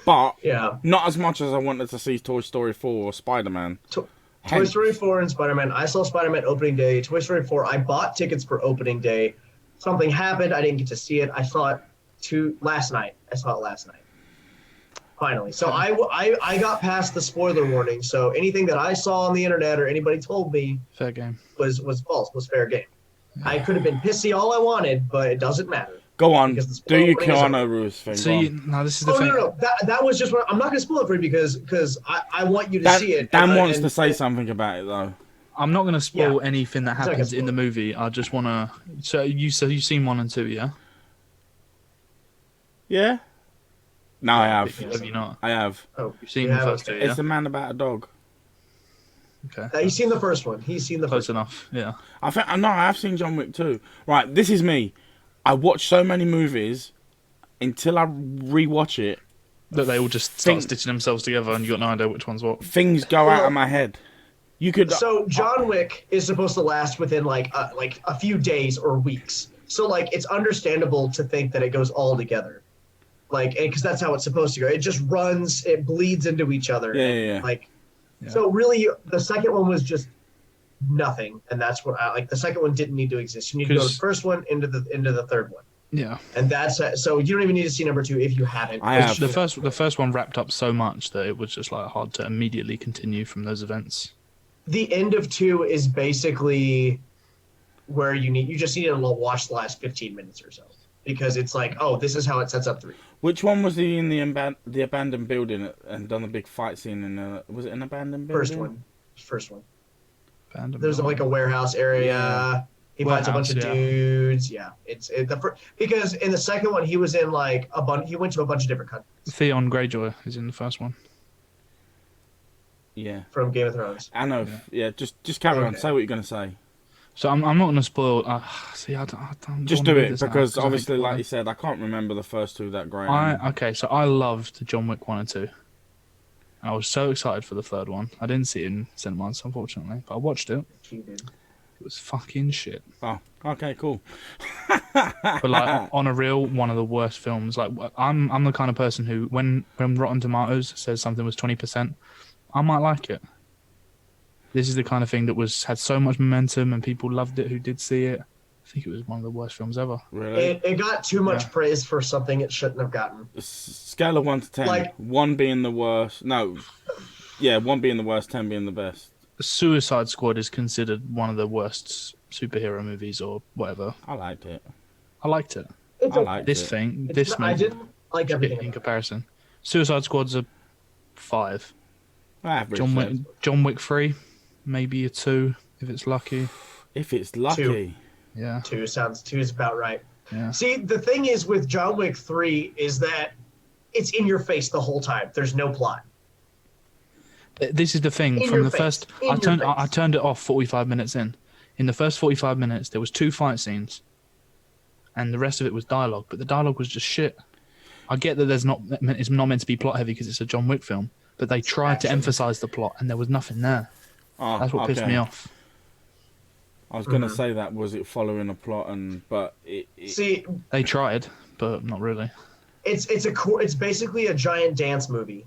but not as much as I wanted to see Toy Story 4 or Spider-Man. Toy Story 4 and Spider-Man. I saw Spider-Man opening day. Toy Story 4, I bought tickets for opening day. Something happened. I didn't get to see it. I saw it last night. Finally. So I got past the spoiler warning. So anything that I saw on the internet or anybody told me fair game was false, was fair game. I could have been pissy all I wanted, but it doesn't matter. Go on. Do your Keanu Reeves thing. See, no, this is the thing. No. That was just what I'm not going to spoil it for you because I want you to see it. Dan wants to say something about it though. I'm not going to spoil anything that happens in the movie. I just want to. So you've seen 1 and 2, yeah? Yeah. No, I have. Have you not? I have. Oh, you've seen the first 2, yeah? It's a man about a dog. Okay. He's seen the first one. He's seen the Close first enough, yeah. I have seen John Wick too. Right, this is me. I watch so many movies until I rewatch it that they all just start stitching themselves together and you got no idea which one's what. Things go out of my head. You could. So John Wick is supposed to last within like a few days or weeks. So like it's understandable to think that it goes all together. Like, because that's how it's supposed to go. It just runs, it bleeds into each other. Yeah. So really, the second one was just nothing, and that's what the second one didn't need to exist. You need to go to the first one into the third one. Yeah. And that's so you don't even need to see number 2 if you haven't. I have. The first one wrapped up so much that it was just like hard to immediately continue from those events. The end of 2 is basically where you just need to watch the last 15 minutes or so. Because it's like, oh, this is how it sets up 3. Which one was he in the abandoned building and done a big fight scene in? Was it an abandoned building? First one. Abandoned There's like a warehouse area. Yeah. He fights a bunch of dudes. Yeah, because in the second one he was in like he went to a bunch of different countries. Theon Greyjoy is in the first one. Yeah. From Game of Thrones. I know. Yeah, just carry on. Say what you're gonna say. So I'm not going to spoil. I don't just do it because obviously, like you said, I can't remember the first 2 that great. So I loved John Wick 1 and 2. I was so excited for the third one. I didn't see it in cinemas, unfortunately, but I watched it. You did. It was fucking shit. Oh, okay, cool. But like on a real, one of the worst films. Like I'm the kind of person who, when Rotten Tomatoes says something was 20%, I might like it. This is the kind of thing that had so much momentum and people loved it who did see it. I think it was one of the worst films ever. Really? It got too much praise for something it shouldn't have gotten. Scale of 1 to 10. Like, 1 being the worst. No. Yeah, 1 being the worst, 10 being the best. Suicide Squad is considered one of the worst superhero movies or whatever. I liked it. I liked it. it's I okay. liked This it. thing, It's this not- movie, I didn't like everything in about it. comparison. Suicide Squad's a 5. Average. John Wick 3, maybe a 2 if it's lucky. If it's lucky. Yeah. 2 is about right. Yeah. See, the thing is with John Wick 3 is that it's in your face the whole time. There's no plot. This is the thing. In From your the face. first, In I your face. turned it off 45 minutes in. In the first 45 minutes, there was 2 fight scenes, and the rest of it was dialogue. But the dialogue was just shit. I get that it's not meant to be plot heavy because it's a John Wick film, but they tried to emphasize the plot, and there was nothing there. Oh, That's what pissed me off. I was going to say that, was it following a plot, but it See, They tried, but not really. it's basically a giant dance movie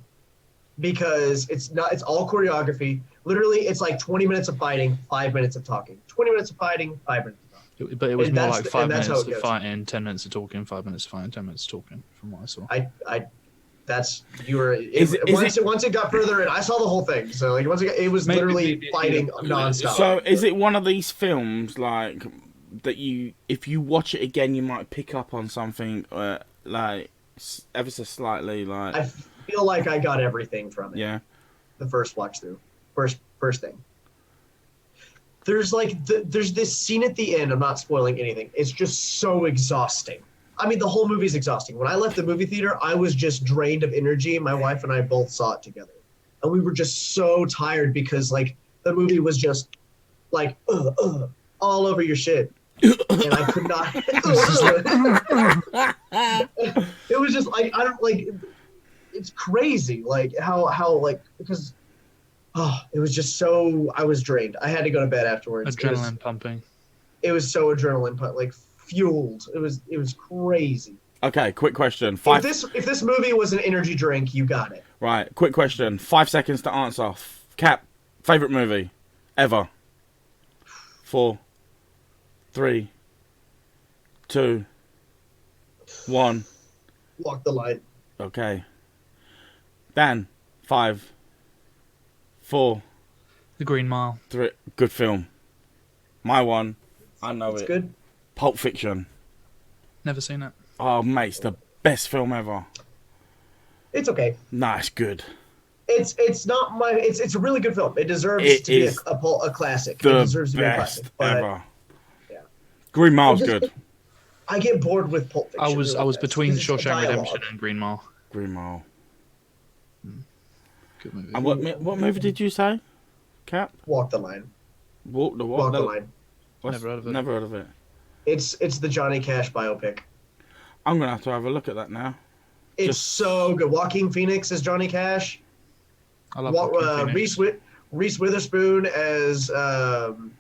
because it's all choreography. Literally, it's like 20 minutes of fighting, 5 minutes of talking. 20 minutes of fighting, 5 minutes of talking. But it was And more that's like the- and that's how minutes it of goes. fighting, 10 minutes of talking, 5 minutes of fighting, 10 minutes of talking, from what I saw. Once it got further in, I saw the whole thing. So like it was Maybe- literally fighting nonstop. So is it one of these films like that if you watch it again, you might pick up on something like ever so slightly, like I feel like I got everything from it. yeah. The first watch through, first thing. There's there's this scene at the end. I'm not spoiling anything. It's just so exhausting. I mean, the whole movie's exhausting. When I left the movie theater, I was just drained of energy. My wife and I both saw it together, and we were just so tired because like the movie was just like all over your shit, and I could not. It was just like I don't like. It's crazy, like how like because it was just so I was drained. I had to go to bed afterwards. Adrenaline pumping. It was so adrenaline, but like fueled. It was crazy. Okay, quick question. If this movie was an energy drink, you got it. Right, quick question. 5 seconds to answer. Cap, favorite movie ever. 4, 3, 2, 1. Walk the line. Okay. Dan, 5, 4, The Green Mile. 3. Good film. My one. I know It's it. good. Pulp Fiction. Never seen it. Oh, mate, it's the best film ever. It's okay. Nah, it's good. It's not my. It's a really good film. It deserves It to be is a classic. It The deserves to be a best classic. But ever. yeah. Green Mile's It just- good. I get bored with Pulp Fiction. I was really between fast, 'cause it's Shawshank dialogue. Redemption and Green Mile. Green Mile. Good movie. And what movie did you say? Cap? Walk the line. Walk the Walk the line. Never heard of it. Never heard of it. It's the Johnny Cash biopic. I'm gonna have to have a look at that now. It's so good. Joaquin Phoenix as Johnny Cash. I love Joaquin Phoenix. Reese Witherspoon as June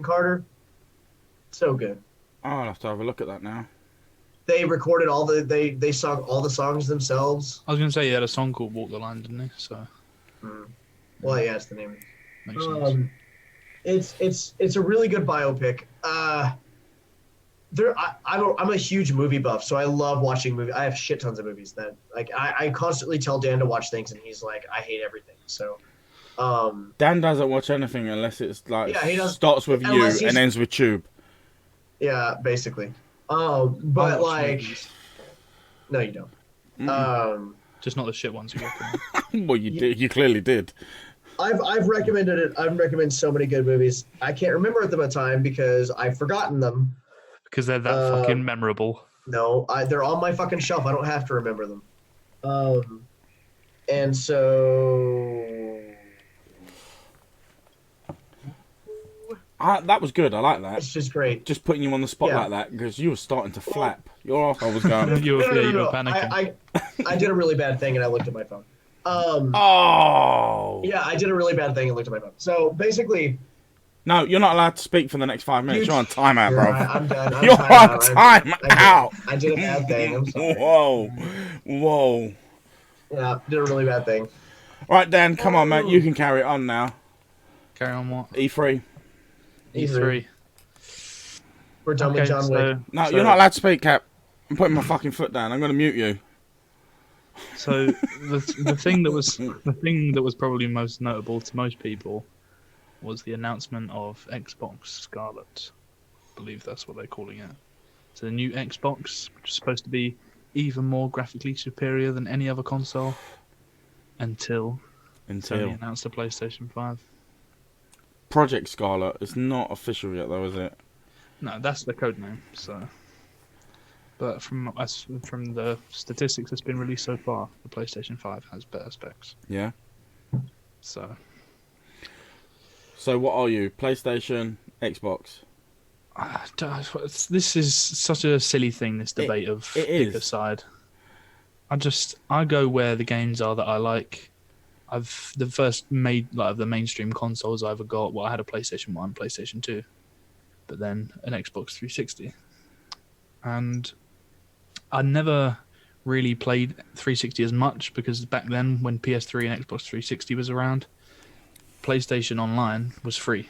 Carter. So good. I'll have to have a look at that now. They recorded they sung all the songs themselves. I was going to say he had a song called Walk the Line, didn't he? So Well, yeah, that's the name. makes sense. It's a really good biopic. I'm a huge movie buff, so I love watching movies. I have shit tons of movies that like I constantly tell Dan to watch things, and he's like, I hate everything. So, Dan doesn't watch anything unless it's like Yeah, he does- starts with you unless he's- and ends with tube. yeah, basically. I But watch like, movies, no, you don't. just not the shit ones you recommend. Well, you did. You clearly did. I've recommended it. I've recommended so many good movies. I can't remember them at the time because I've forgotten them. Because they're that fucking memorable. No, they're on my fucking shelf. I don't have to remember them. And so That was good. I like that. it's just great. Just putting you on the spot Yeah. like that because you were starting to flap. Your arsehole was going. You were No. panicking. I did a really bad thing and I looked at my phone. Oh. Yeah, I did a really bad thing and looked at my phone. So basically, No, you're not allowed to speak for the next 5 minutes. You're on timeout, bro. I'm done. I'm You're timeout. on timeout. I did a bad thing. I'm sorry. Whoa. Yeah, did a really bad thing. Right, Dan, come on, mate. You can carry it on now. Carry on what? E3. E3. We're done with John Wick. No, you're not allowed to speak, Cap. I'm putting my fucking foot down. I'm going to mute you. So the thing that was probably most notable to most people was the announcement of Xbox Scarlet. I believe that's what they're calling it. It's a new Xbox, which is supposed to be even more graphically superior than any other console until Sony announced the PlayStation 5. Project Scarlet is not official yet, though, is it? No, that's the code name. So, but from the statistics that's been released so far, the PlayStation 5 has better specs. Yeah. So what are you? PlayStation, Xbox? This is such a silly thing. This debate of pick a side. I go where the games are that I like. The first of the mainstream consoles I ever got. Well, I had a PlayStation 1, PlayStation 2, but then an Xbox 360, and I never really played 360 as much because back then, when PS3 and Xbox 360 was around, PlayStation Online was free.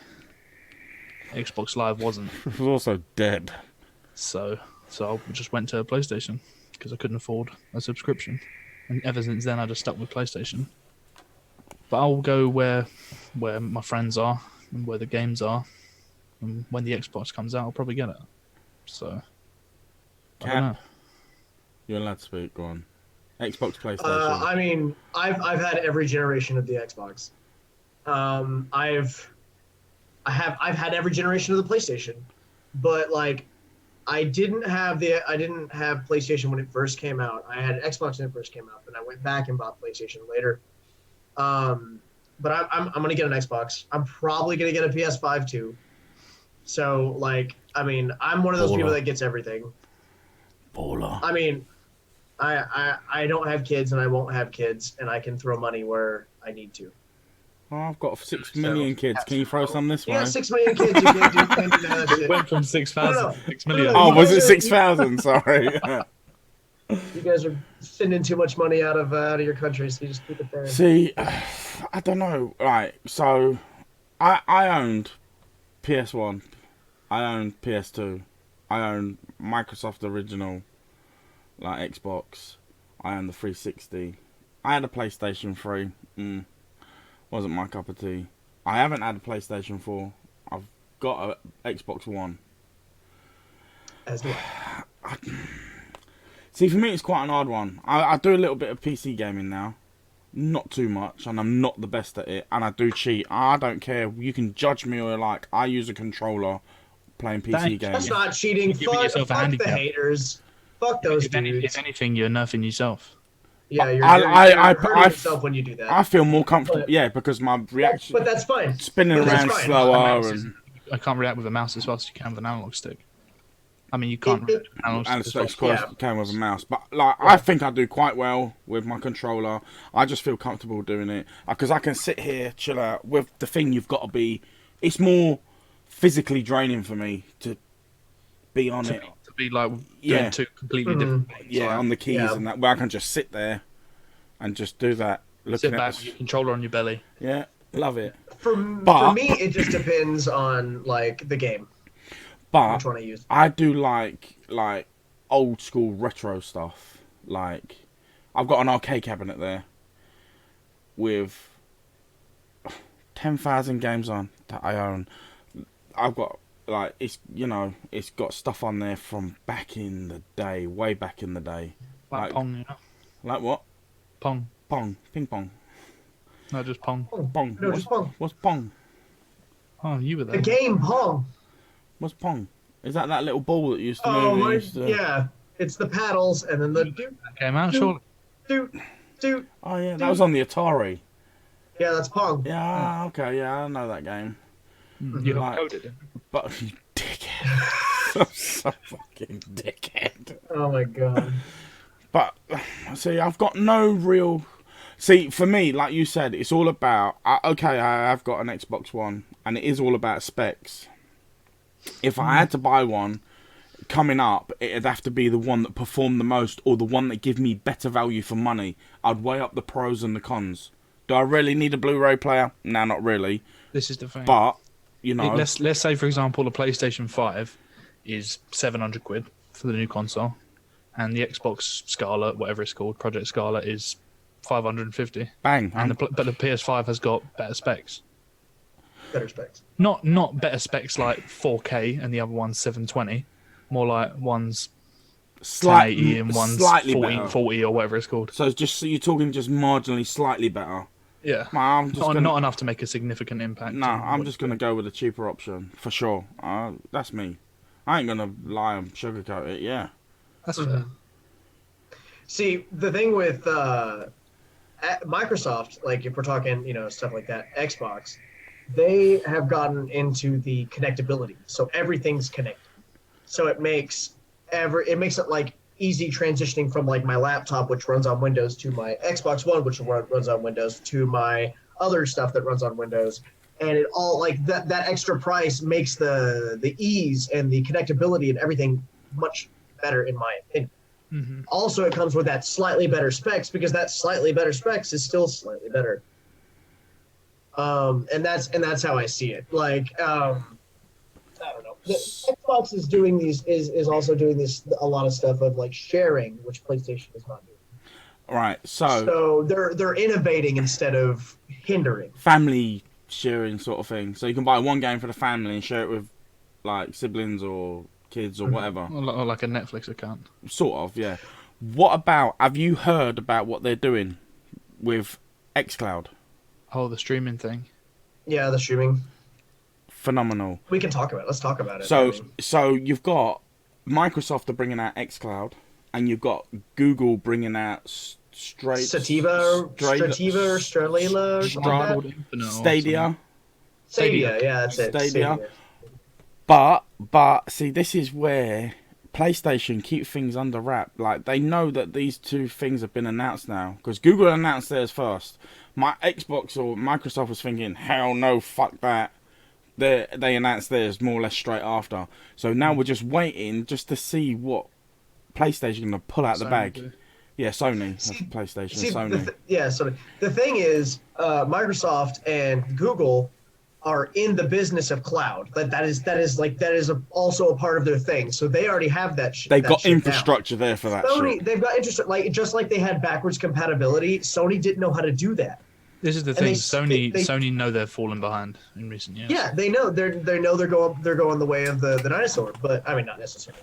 Xbox Live wasn't. It was also dead. So I just went to PlayStation because I couldn't afford a subscription, and ever since then I just stuck with PlayStation. But I'll go where my friends are and where the games are, and when the Xbox comes out, I'll probably get it. So, I don't know. You're allowed to speak. Go on. Xbox, PlayStation. I mean, I've had every generation of the Xbox. I've had every generation of the PlayStation, but like, I didn't have PlayStation when it first came out. I had Xbox when it first came out, but I went back and bought PlayStation later. But I'm gonna get an Xbox. I'm probably gonna get a PS5 too. So like, I mean, I'm one of those people that gets everything. Baller. I mean, I don't have kids and I won't have kids, and I can throw money where I need to. Oh, I've got 6 million kids. Can you throw some this way? Yeah, 6 million kids. You can't do that shit. It went from 6,000 to 6 million. Oh, was it 6,000? Sorry. You guys are sending too much money out of your country, so you just keep it there. See, I don't know. Right, so I owned PS1. I owned PS2. I owned Microsoft original, like Xbox. I owned the 360. I had a PlayStation 3. Wasn't my cup of tea. I haven't had a PlayStation 4. I've got an Xbox One. As do I. See, for me, it's quite an odd one. I do a little bit of PC gaming now. Not too much, and I'm not the best at it. And I do cheat. I don't care. You can judge me or like, I use a controller playing PC games. That's not cheating. Fuck the haters. Fuck those dudes. If anything, you're nerfing yourself. Yeah, you're hurting yourself when you do that. I feel more comfortable, because my reaction... But that's fine. Spinning around slower. I can't react with a mouse as well as you can with an analog stick. I mean, you can't react with an analog stick. Of course, you can with a mouse. But like, I think I do quite well with my controller. I just feel comfortable doing it. Because I can sit here, chill out. With the thing, you've got to be... It's more physically draining for me to be on it. To be like doing two completely different things. Yeah, on the keys and that, where I can just sit there and just do that. Sit back with your controller on your belly. Yeah, love it. For me, it just depends on like the game. But which one I use. I do like old school retro stuff. Like, I've got an arcade cabinet there with 10,000 games on that I own. I've got like, it's got stuff on there from back in the day, way back in the day. Like Pong, you know? Like what? Pong. Pong. Ping pong. No, just Pong. Pong. No, just Pong. What's Pong? Oh, you were there. The game Pong. What's Pong? Is that little ball that used to move? Yeah. It's the paddles and then the doot. Came out, surely. Doot. Doot. Oh, yeah, that was on the Atari. Yeah, that's Pong. Yeah, okay, yeah, I know that game. You coded it. But you dickhead. so fucking dickhead. Oh my god. But see, I've got no real. See, for me, like you said, it's all about... okay, I have got an Xbox One, and it is all about specs. If I had to buy one coming up, it'd have to be the one that performed the most or the one that give me better value for money. I'd weigh up the pros and the cons. Do I really need a Blu-ray player? No, not really. This is the thing. But, you know... Let's say, for example, a PlayStation 5 is 700 quid for the new console, and the Xbox Scarlet, whatever it's called, Project Scarlet, is 550. Bang. And but the PS5 has got better specs. Better specs. Not better specs like 4K and the other one's 720. More like one's 1080 and one's 1440 or whatever it's called. So you're talking just marginally slightly better. Yeah. I'm just not enough to make a significant impact. No, I'm just going to go with a cheaper option, for sure. That's me. I ain't going to lie and sugarcoat it, yeah. That's fair. See, the thing with Microsoft, like if we're talking, stuff like that, Xbox, they have gotten into the connectability. So everything's connected. So it makes it like easy transitioning from like my laptop, which runs on Windows, to my Xbox One, which runs on Windows, to my other stuff that runs on Windows. And it all like that extra price makes the ease and the connectability and everything much better in my opinion. Mm-hmm. Also, it comes with that slightly better specs because that slightly better specs is still slightly better. And that's how I see it. Like, I don't know. The Xbox is also doing a lot of stuff of like sharing, which PlayStation is not doing. Right. So they're innovating instead of hindering. Family sharing sort of thing. So you can buy one game for the family and share it with like siblings or kids or whatever. Or like a Netflix account. Sort of, yeah. What about, have you heard about what they're doing with xCloud? Oh, the streaming thing. Yeah, the streaming. Phenomenal. We can talk about it. Let's talk about it. So you've got Microsoft are bringing out xCloud, and you've got Google bringing out Stadia. Stadia, yeah, that's it. Stadia. But see, this is where PlayStation keep things under wrap. Like, they know that these two things have been announced now, because Google announced theirs first. My Xbox or Microsoft was thinking, hell no, fuck that. They announced theirs more or less straight after. So now we're just waiting just to see what PlayStation going to pull out the bag. Yeah, Sony. PlayStation, Sony. So the thing is, Microsoft and Google are in the business of cloud. That is also a part of their thing. So they already have that shit. They've got infrastructure there for that. Sony, they've got infrastructure, just like they had backwards compatibility. Sony didn't know how to do that. This is the thing. Sony know they're falling behind in recent years. Yeah, they know they're going the way of the dinosaur, but I mean not necessarily.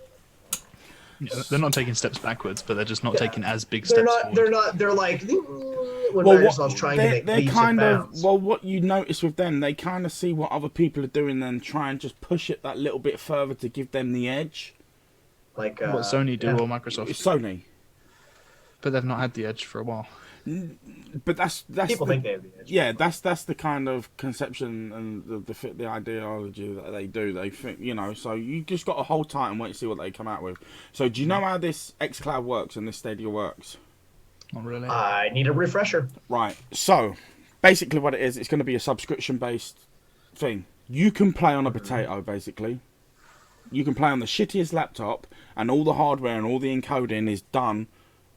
Yeah, they're not taking steps backwards, but they're just not taking as big steps forward. They're like when Microsoft's trying to make leaps and bounds. Well, what you notice with them, they kind of see what other people are doing and try and just push it that little bit further to give them the edge. Like what Sony do or Microsoft? Sony. But they've not had the edge for a while. But that's people think they have the edge. Yeah, that's the kind of conception and the ideology that they do. They think, so you just got to hold tight and wait to see what they come out with. So do you know how this xCloud works and this Stadia works? Not really. I need a refresher. Right. So basically what it is, it's going to be a subscription based thing. You can play on a potato, basically. You can play on the shittiest laptop, and all the hardware and all the encoding is done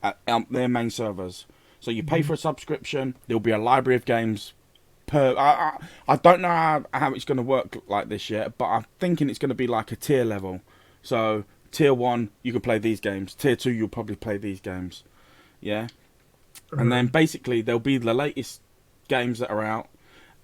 at their main servers. So you pay for a subscription. There'll be a library of games per. I don't know how it's going to work like this yet, but I'm thinking it's going to be like a tier level. So tier 1, you can play these games. Tier 2, you'll probably play these games. Yeah. And then basically there'll be the latest games that are out,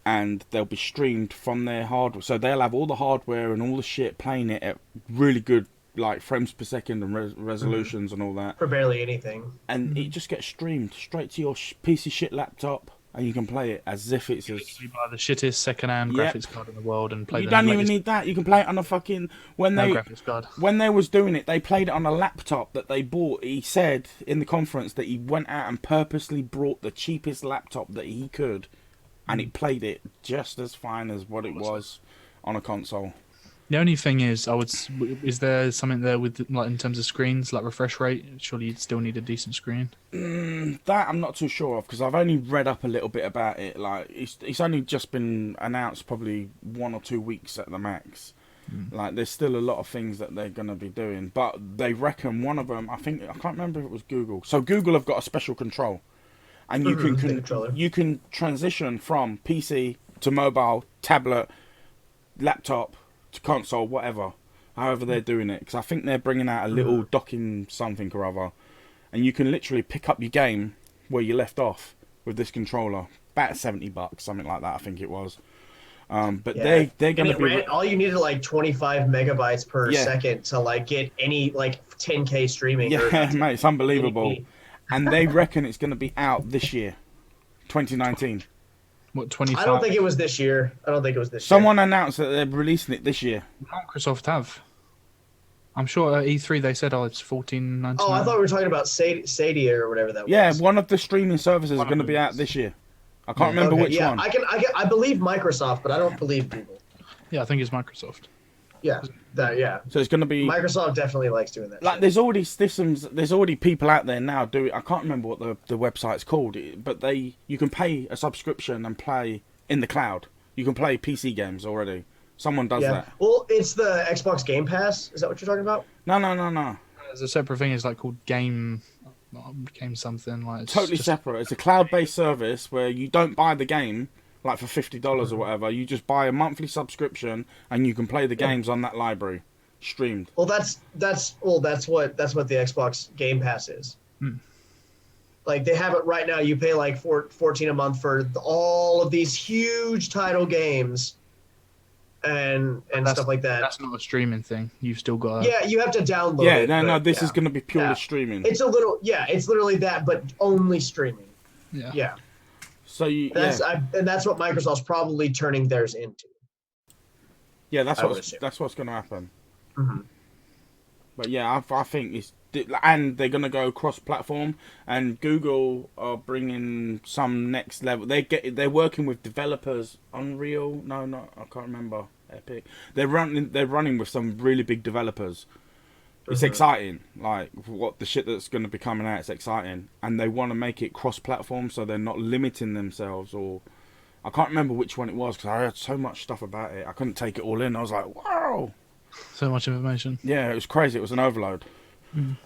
and they'll be streamed from their hardware. So they'll have all the hardware and all the shit playing it at really good, like, frames per second and resolutions and all that. For barely anything. And it just gets streamed straight to your piece of shit laptop, and you can play it as if it's You buy the shittest second-hand graphics card in the world and play. You don't even need that. You can play it on a fucking graphics card. When they was doing it, they played it on a laptop that they bought. He said in the conference that he went out and purposely brought the cheapest laptop that he could, and it played it just as fine as what it was on a console. The only thing is, is there something there with like in terms of screens, like refresh rate? Surely you'd still need a decent screen. That I'm not too sure of because I've only read up a little bit about it. Like it's only just been announced, probably 1 or 2 weeks at the max. Like there's still a lot of things that they're gonna be doing, but they reckon one of them. I can't remember if it was Google. So Google have got a special control, and you can transition from PC to mobile, tablet, laptop to console, whatever. However they're doing it, because I think they're bringing out a little docking something or other, and you can literally pick up your game where you left off with this controller. About $70, something like that. I think it was. But they're going to be all you needed like 25 megabytes per second to like get any like 10K streaming. Yeah, mate, it's unbelievable. And they reckon it's going to be out this year, 2019. What, 25? I don't think it was this year. Someone announced that they're releasing it this year. Microsoft have. I'm sure at E3 they said, it's 14.99. Oh, I thought we were talking about Stadia or whatever that was. Yeah, one of the streaming services is going to be out this year. I can't remember which one. I believe Microsoft, but I don't believe Google. Yeah, I think it's Microsoft. Yeah, So it's going to be... Microsoft definitely likes doing that. Like, there's already systems, there's already people out there now doing... I can't remember what the website's called, but you can pay a subscription and play in the cloud. You can play PC games already. Someone does that. Well, it's the Xbox Game Pass. Is that what you're talking about? No. There's a separate thing. It's like called Game something. Like totally separate. It's a cloud-based service where you don't buy the game like for $50 or whatever. You just buy a monthly subscription and you can play the games on that library streamed. Well, that's what the Xbox Game Pass is. Like they have it right now. You pay like $14 a month for all of these huge title games and stuff like that. That's not a streaming thing. You've still got. Yeah, you have to download. Yeah, this is going to be purely streaming. It's it's literally that, but only streaming. Yeah. So that's what Microsoft's probably turning theirs into. Yeah, that's what's going to happen. Mm-hmm. But yeah, I think it's, and they're going to go cross-platform, and Google are bringing some next level. They're working with developers. Unreal? No, I can't remember. Epic. They're running with some really big developers. It's exciting. Like what the shit that's going to be coming out. It's exciting, and they want to make it cross-platform, so they're not limiting themselves. Or I can't remember which one it was because I heard so much stuff about it. I couldn't take it all in. I was like, wow. So much information. Yeah, it was crazy. It was an overload.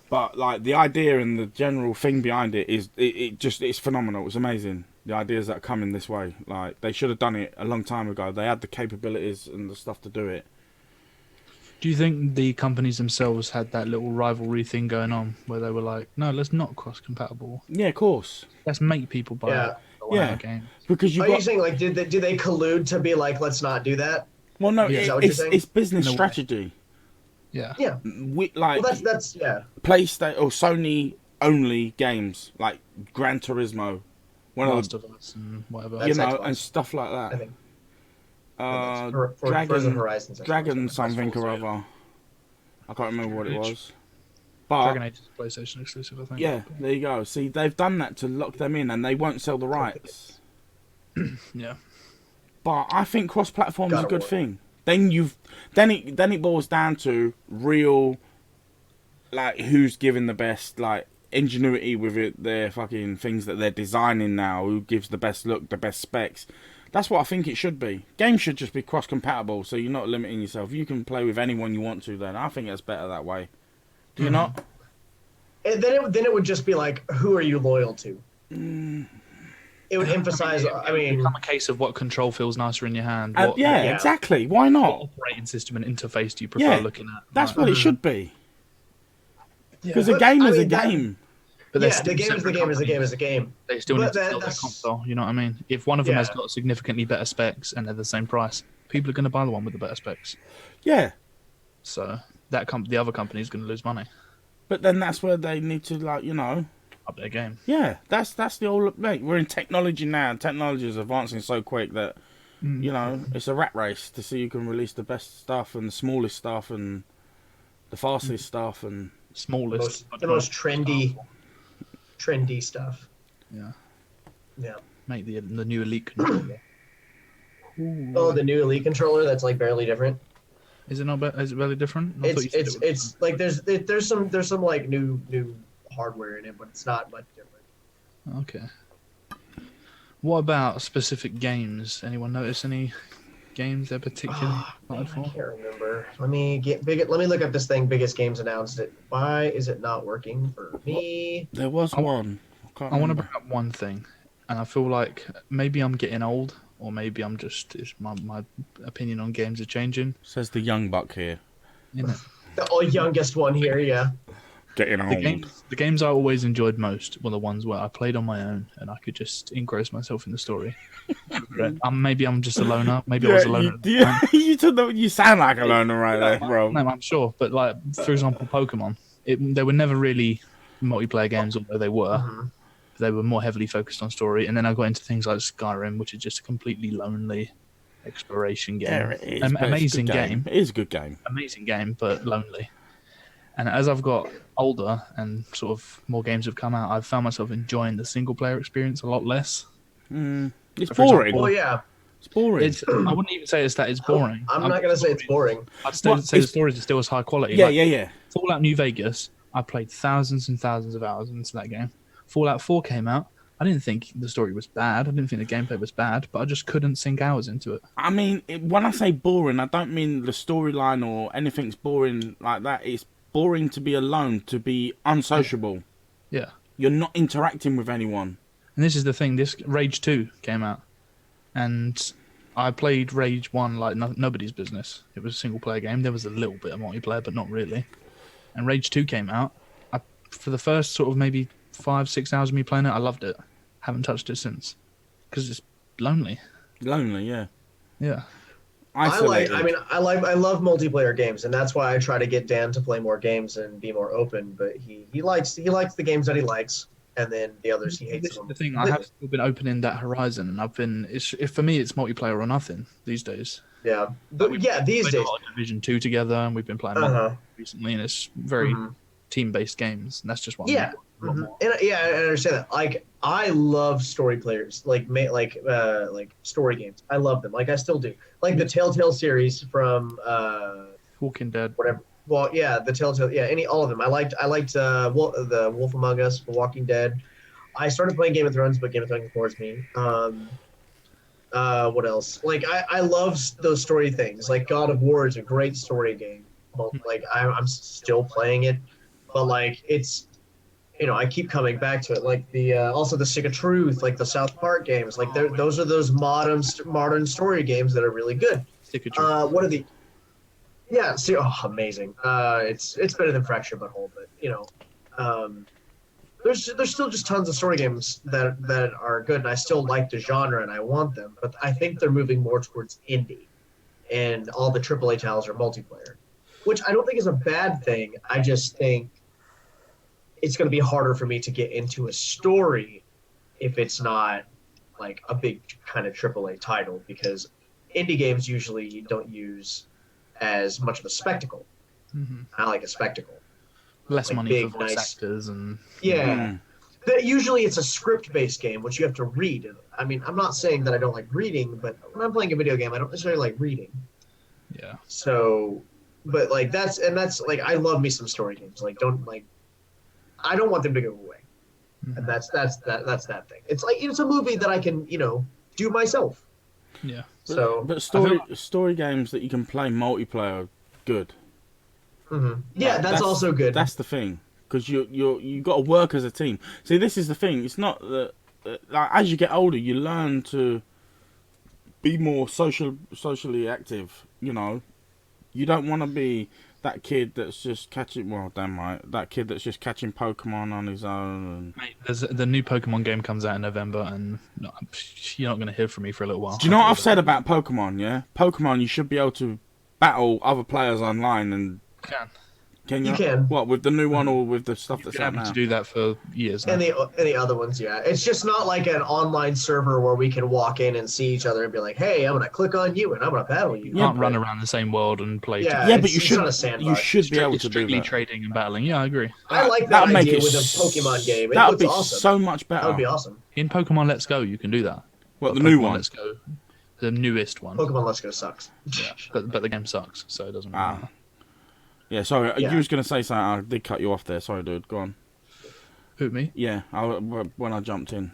But like the idea and the general thing behind it is it's phenomenal. It's amazing. The ideas that are coming this way, like they should have done it a long time ago. They had the capabilities and the stuff to do it. Do you think the companies themselves had that little rivalry thing going on where they were like, no, let's not cross-compatible. Yeah, of course. Let's make people buy it. Game. Because you saying like did they collude to be like, let's not do that? Well, no, it's business strategy. Yeah. That's PlayStation or Sony only games like Gran Turismo, Last of Us and whatever, and stuff like that. I think Dragon something or other. I can't remember what it was. But Dragon Age is PlayStation exclusive, I think. Yeah, there you go. See, they've done that to lock them in, and they won't sell the rights. Yeah. But I think cross-platform is a good thing. Then it boils down to real, like who's giving the best like ingenuity with it. Their fucking things that they're designing now. Who gives the best look, the best specs. That's what I think it should be. Games should just be cross-compatible, so you're not limiting yourself. You can play with anyone you want to. Then I think that's better that way. Do you not? And then it would just be like, who are you loyal to? It would emphasize. I mean, become a case of what control feels nicer in your hand. Exactly. Why not? What operating system and interface do you prefer looking at? That's what it should be. Because a game is a game. But the game is a game. They still need to sell their console. You know what I mean? If one of them has got significantly better specs and they're the same price, people are going to buy the one with the better specs. Yeah. So the other company is going to lose money. But then that's where they need to up their game. Yeah, that's the old mate. We're in technology now. Technology is advancing so quick that it's a rat race to see who can release the best stuff and the smallest stuff and the fastest stuff and the most trendy stuff. Yeah. Make the new Elite controller. Oh, the new Elite controller that's like barely different. Is it not? Is it really different? I thought you said it was It's like there's some like new hardware in it, but it's not much different. Okay. What about specific games? Anyone notice any games they're particularly excited for? I can't remember. Let me look up this thing. Biggest games announced. Why is it not working for me? There was one. I want to bring up one thing, and I feel like maybe I'm getting old, or maybe I'm just my opinion on games are changing. Says the young buck here. You know? The youngest one here, yeah. Getting old. The games I always enjoyed most were the ones where I played on my own and I could just engross myself in the story. Maybe I'm just a loner. Maybe I was a loner. You sound like a loner right there, bro. No, I'm sure. But like, for example, Pokemon, they were never really multiplayer games, although they were. Mm-hmm. They were more heavily focused on story. And then I got into things like Skyrim, which is just a completely lonely exploration game. Yeah, it is, amazing game. It is a good game. Amazing game, but lonely. And as I've got older and sort of more games have come out, I've found myself enjoying the single player experience a lot less. It's boring. Well, yeah. It's boring. I wouldn't even say it's boring. I'm not going to say it's boring. I'd say the stories are still as high quality. Yeah. Fallout New Vegas, I played thousands and thousands of hours into that game. Fallout 4 came out. I didn't think the story was bad. I didn't think the gameplay was bad, but I just couldn't sink hours into it. I mean, when I say boring, I don't mean the storyline or anything's boring like that. It's boring to be alone, to be unsociable. Yeah. You're not interacting with anyone. And this is the thing. This Rage 2 came out, and I played Rage 1 like nobody's business. It was a single-player game. There was a little bit of multiplayer, but not really. And Rage 2 came out. For the first sort of maybe 5-6 hours of me playing it, I loved it. Haven't touched it since. Because it's lonely. Lonely, yeah. Yeah. I love multiplayer games, and that's why I try to get Dan to play more games and be more open. But he likes the games that he likes, and then the others he hates. This is the thing. I have still been opening that horizon, and for me it's multiplayer or nothing these days. Yeah, these days. A lot of Division 2 together, and we've been playing recently, and it's very team-based games, and that's just one. Yeah. Mm-hmm. And I understand that. Like, I love story players, like story games. I love them. Like, I still do. Like the Telltale series from Walking Dead. Whatever. Well, yeah, the Telltale. Yeah, all of them. I liked the Wolf Among Us, The Walking Dead. I started playing Game of Thrones, but Game of Thrones bores me. What else? Like, I love those story things. Like God of War is a great story game. Well, like I'm still playing it, but like it's. I keep coming back to it, like also the Stick of Truth, like the South Park games, like those are those modern story games that are really good. Stick of Truth. What are the? Yeah, amazing. It's better than Fracture Butthole, but there's still just tons of story games that are good, and I still like the genre and I want them, but I think they're moving more towards indie, and all the AAA titles are multiplayer, which I don't think is a bad thing. I just think it's going to be harder for me to get into a story if it's not like a big kind of AAA title, because indie games usually don't use as much of a spectacle. Mm-hmm. I like a spectacle. Less like money big, for voice nice actors and Usually it's a script-based game, which you have to read. I mean, I'm not saying that I don't like reading, but when I'm playing a video game, I don't necessarily like reading. Yeah. So, but like that's like I love me some story games. Like I don't want them to go away, and that's that thing. It's like it's a movie that I can do myself. Yeah. But story games that you can play multiplayer are good. Mm-hmm. Yeah, that's also good. That's the thing, because you got to work as a team. See, this is the thing. It's not that like, as you get older, you learn to be more socially active. You don't want to be that kid that's just catching. Well, damn right, that kid that's just catching Pokemon on his own. Mate, the new Pokemon game comes out in November, and you're not going to hear from me for a little while. Do you know what I've said about Pokemon? Yeah, Pokemon, you should be able to battle other players online, and can you? You can. What, with the new one or with the stuff that's out now? To do that for years now. And the other ones, yeah. It's just not like an online server where we can walk in and see each other and be like, "Hey, I'm gonna click on you and I'm gonna battle you." You can't run around the same world and play. Yeah, but you should. You should be able to do strictly that. trading and battling. Yeah, I agree. I like that idea with a Pokemon game. That would be awesome. so much better. That would be awesome. In Pokemon Let's Go, you can do that. What, the new one? Let's Go. The newest one. Pokemon Let's Go sucks. Yeah, but the game sucks, so it doesn't really matter. Yeah, sorry, Yeah. you was going to say something. I did cut you off there. Sorry, dude. Go on. Who, me? Yeah, when I jumped in.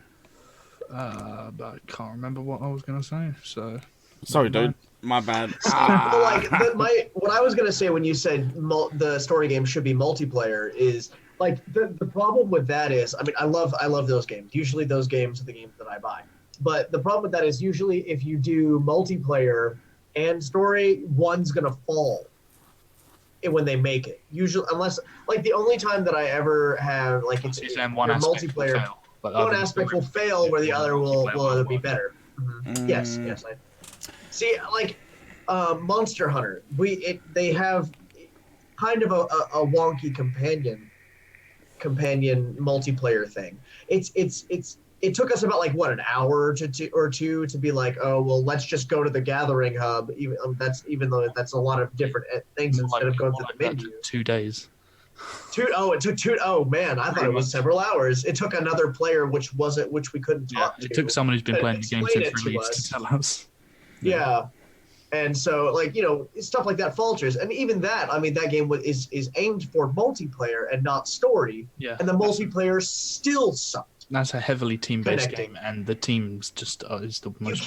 But I can't remember what I was going to say, so... Sorry, dude. My bad. But like, what I was gonna say when you said the story game should be multiplayer is like the problem with that is, I mean, I love those games. Usually those games are the games that I buy. But the problem with that is usually if you do multiplayer and story, one's gonna fall when they make it. Usually, unless like the only time that I ever have like it's one aspect multiplayer. will fail, but One aspect will fail where the other will be better. Mm-hmm. Yes. See, like Monster Hunter, they have kind of a wonky companion multiplayer thing. It took us about like what, an hour or two to be like, oh well, let's just go to the gathering hub. Even though that's a lot of different things instead of going through the menu. 2 days. It took 2. Oh man, I thought it was several hours. It took another player which we couldn't talk to. It took someone who's been playing the game since release to tell us. Yeah. And so, like, stuff like that falters. And even that, I mean, that game is aimed for multiplayer and not story. Yeah. And the multiplayer still sucked. That's a heavily team-based game, and the teams just is the most.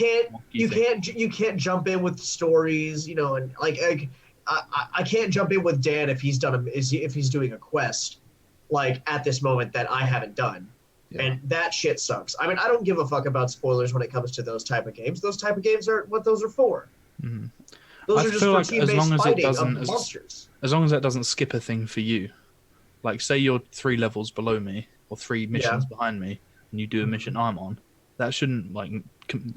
You can't jump in with stories, and like I can't jump in with Dan if he's doing a quest, like at this moment that I haven't done. Yeah. And that shit sucks. I mean, I don't give a fuck about spoilers when it comes to those type of games. Those type of games are what those are for. Mm-hmm. Those are just for team-based fighting of monsters. As long as that doesn't skip a thing for you. Like, say you're 3 levels below me, or 3 missions behind me, and you do a mission I'm on. That shouldn't, like,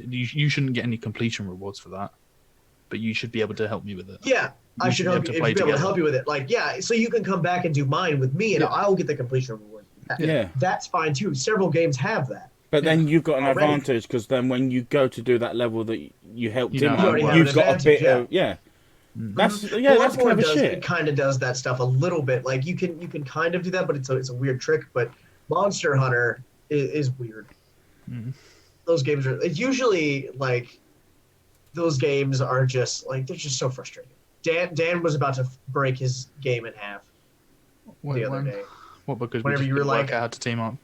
you shouldn't get any completion rewards for that. But you should be able to help me with it. Yeah, I should be able to help you with it. Like, yeah, so you can come back and do mine with me, and I'll get the completion reward. Yeah, that's fine too. Several games have that. But then you've got an advantage because then when you go to do that level that you helped him on, you've got a bit of That's that's clever shit. It kind of does that stuff a little bit. Like you can kind of do that, but it's a weird trick. But Monster Hunter is weird. Mm. Those games are usually like those games are just like they're just so frustrating. Dan was about to break his game in half the other day. What, because whenever you were like how to team up?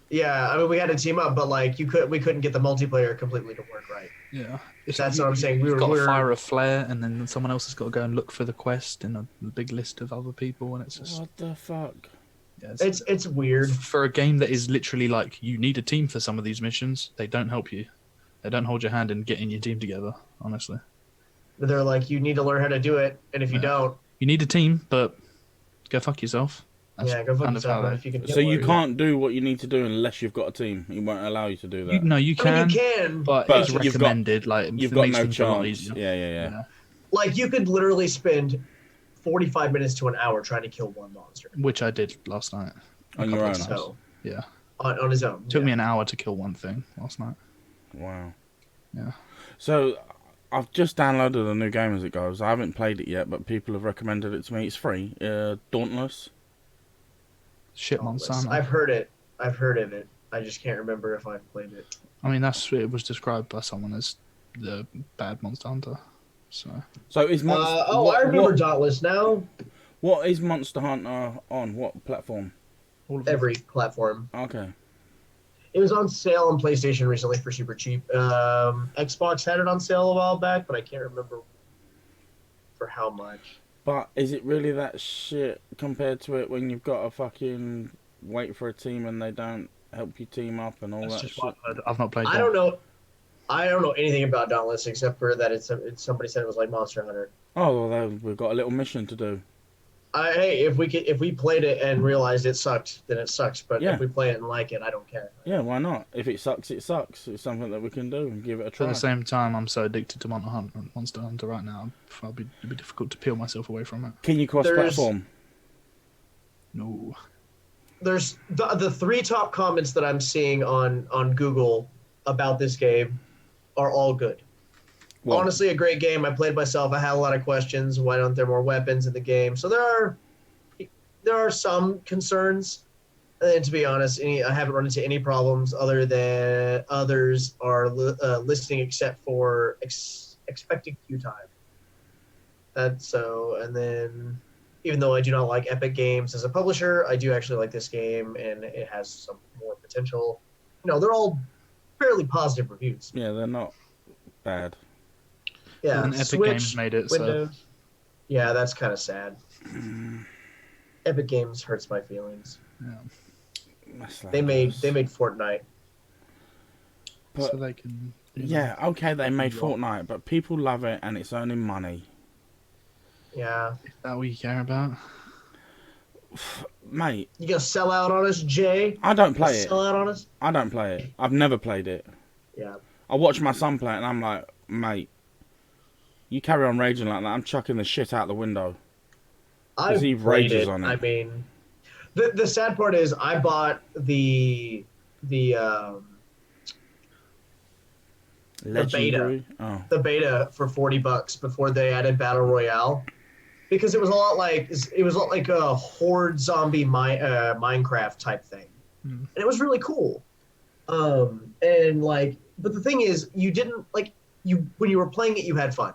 Yeah, I mean we had to team up, but like we couldn't get the multiplayer completely to work right. Yeah, that's what I'm saying. We've got to fire a flare, and then someone else has got to go and look for the quest in a big list of other people, and it's just what the fuck. Yeah, it's weird for a game that is literally like you need a team for some of these missions. They don't help you. They don't hold your hand in getting your team together. Honestly, they're like you need to learn how to do it, and if you don't, you need a team, but go fuck yourself. That's go fuck yourself. If you can so you can't do what you need to do unless you've got a team. He won't allow you to do that. You can. I mean, you can, but it's recommended. You've got no chance. Yeah. Like you could literally spend 45 minutes to an hour trying to kill one monster, which I did last night. On your own. So, yeah. On his own. It took me an hour to kill one thing last night. Wow. Yeah. So I've just downloaded a new game as it goes. I haven't played it yet, but people have recommended it to me. It's free. Dauntless. Shit Monster. I've heard it. I've heard of it. I just can't remember if I've played it. I mean, it was described by someone as the bad Monster Hunter. So is Monster... I remember Dauntless now. What is Monster Hunter on? What platform? Every platform. Okay. It was on sale on PlayStation recently for super cheap. Xbox had it on sale a while back, but I can't remember for how much. But is it really that shit compared to it when you've got to fucking wait for a team and they don't help you team up and all that shit? I've not played. I don't know anything about Dauntless except for that it's somebody said it was like Monster Hunter. Oh well, we've got a little mission to do. Hey, if we played it and realized it sucked, then it sucks. But if we play it and like it, I don't care. Yeah, why not? If it sucks, it sucks. It's something that we can do and give it a try. At the same time, I'm so addicted to Monster Hunter right now. It'd be difficult to peel myself away from it. Can you cross-platform? No. There's the 3 top comments that I'm seeing on Google about this game are all good. Well, honestly, a great game. I played myself. I had a lot of questions. Why don't there more weapons in the game? So there are some concerns, And to be honest, I haven't run into any problems other than others are listing except for expected queue time. That's so, and then even though I do not like Epic Games as a publisher, I do actually like this game, and it has some more potential. They're all fairly positive reviews. Yeah, they're not bad. Yeah, And Epic Switch, Games made it, Windows. So. Yeah, that's kind of sad. Epic Games hurts my feelings. Yeah. They made Fortnite. But, so they can. Yeah, okay, they made Fortnite, but people love it and it's earning money. Yeah. Is that what you care about? Mate. You gonna sell out on us, Jay? I don't play it. Sell out on us? I don't play it. I've never played it. Yeah. I watch my son play it and I'm like, mate, you carry on raging like that, I'm chucking the shit out the window. I've he played rages it. on it. I mean, the sad part is I bought the beta. The beta for $40 before they added Battle Royale, because it was a lot like a horde zombie Minecraft type thing, and it was really cool. And like, but the thing is, you didn't when you were playing it, you had fun.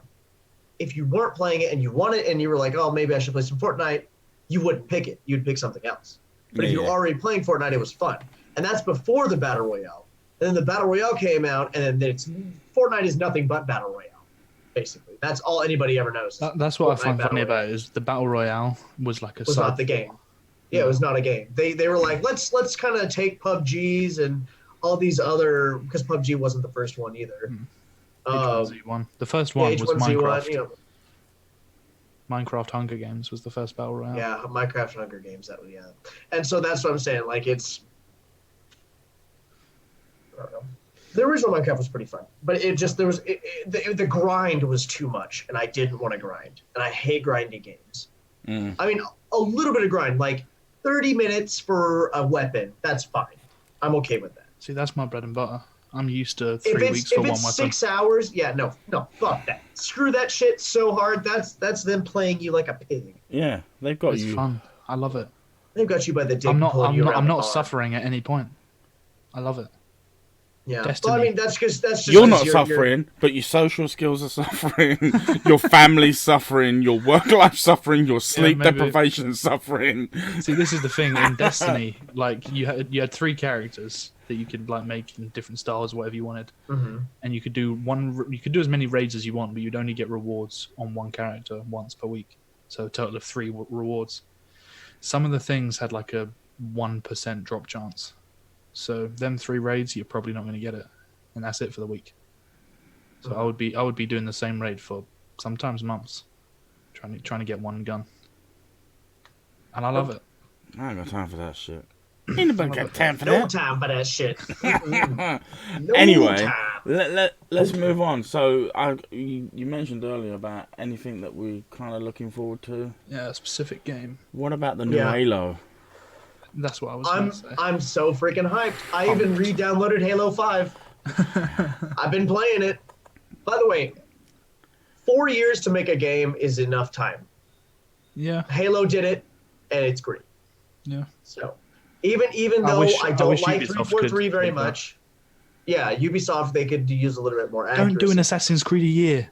If you weren't playing it and you wanted and you were like, oh, maybe I should play some Fortnite, you wouldn't pick it. You'd pick something else. But if you're already playing Fortnite, it was fun, and that's before the Battle Royale. And then the Battle Royale came out, and then Fortnite is nothing but Battle Royale, basically. That's all anybody ever knows. That's what I find funny about it, is the Battle Royale was like was not the game. Yeah, it was not a game. They were like, let's kind of take PUBGs and all these other, because PUBG wasn't the first one either. H1Z1. The first one was Minecraft. H1Z1, Minecraft Hunger Games was the first Battle Royale. Yeah, Minecraft Hunger Games. That was, and so that's what I'm saying. Like, it's. I don't know. The original Minecraft was pretty fun, but it just the grind was too much, and I didn't want to grind, and I hate grinding games. I mean, a little bit of grind, like 30 minutes for a weapon, that's fine. I'm okay with that. See, that's my bread and butter. I'm used to 3 weeks for one weapon. If it's 6 hours, no, fuck that. Screw that shit so hard. That's them playing you like a pig. Yeah, they've got you. It's fun. I love it. They've got you by the dick. I'm not suffering at any point. I love it. Yeah, well, I mean that's just you're not suffering, but your social skills are suffering. Your family's suffering. Your work life suffering. Your sleep deprivation suffering. See, this is the thing in Destiny. Like you had 3 characters that you could like make in different styles, whatever you wanted, and you could do You could do as many raids as you want, but you'd only get rewards on one character once per week. So a total of 3 rewards. Some of the things had like a 1% drop chance. So them 3 raids, you're probably not going to get it, and that's it for the week. So I would be doing the same raid for sometimes months, trying to get one gun, and I love it. I ain't got time for that shit. Ain't nobody got time for that. No time for that shit. Anyway, let's move on. So you mentioned earlier about anything that we're kind of looking forward to. Yeah, a specific game. What about the new Halo? That's what I was going to say. I'm so freaking hyped. I even re-downloaded Halo 5. I've been playing it. By the way, 4 years to make a game is enough time. Yeah. Halo did it, and it's great. Yeah. So, even though I don't like 343 very much, Ubisoft, they could use a little bit more accuracy. Don't do an Assassin's Creed a year.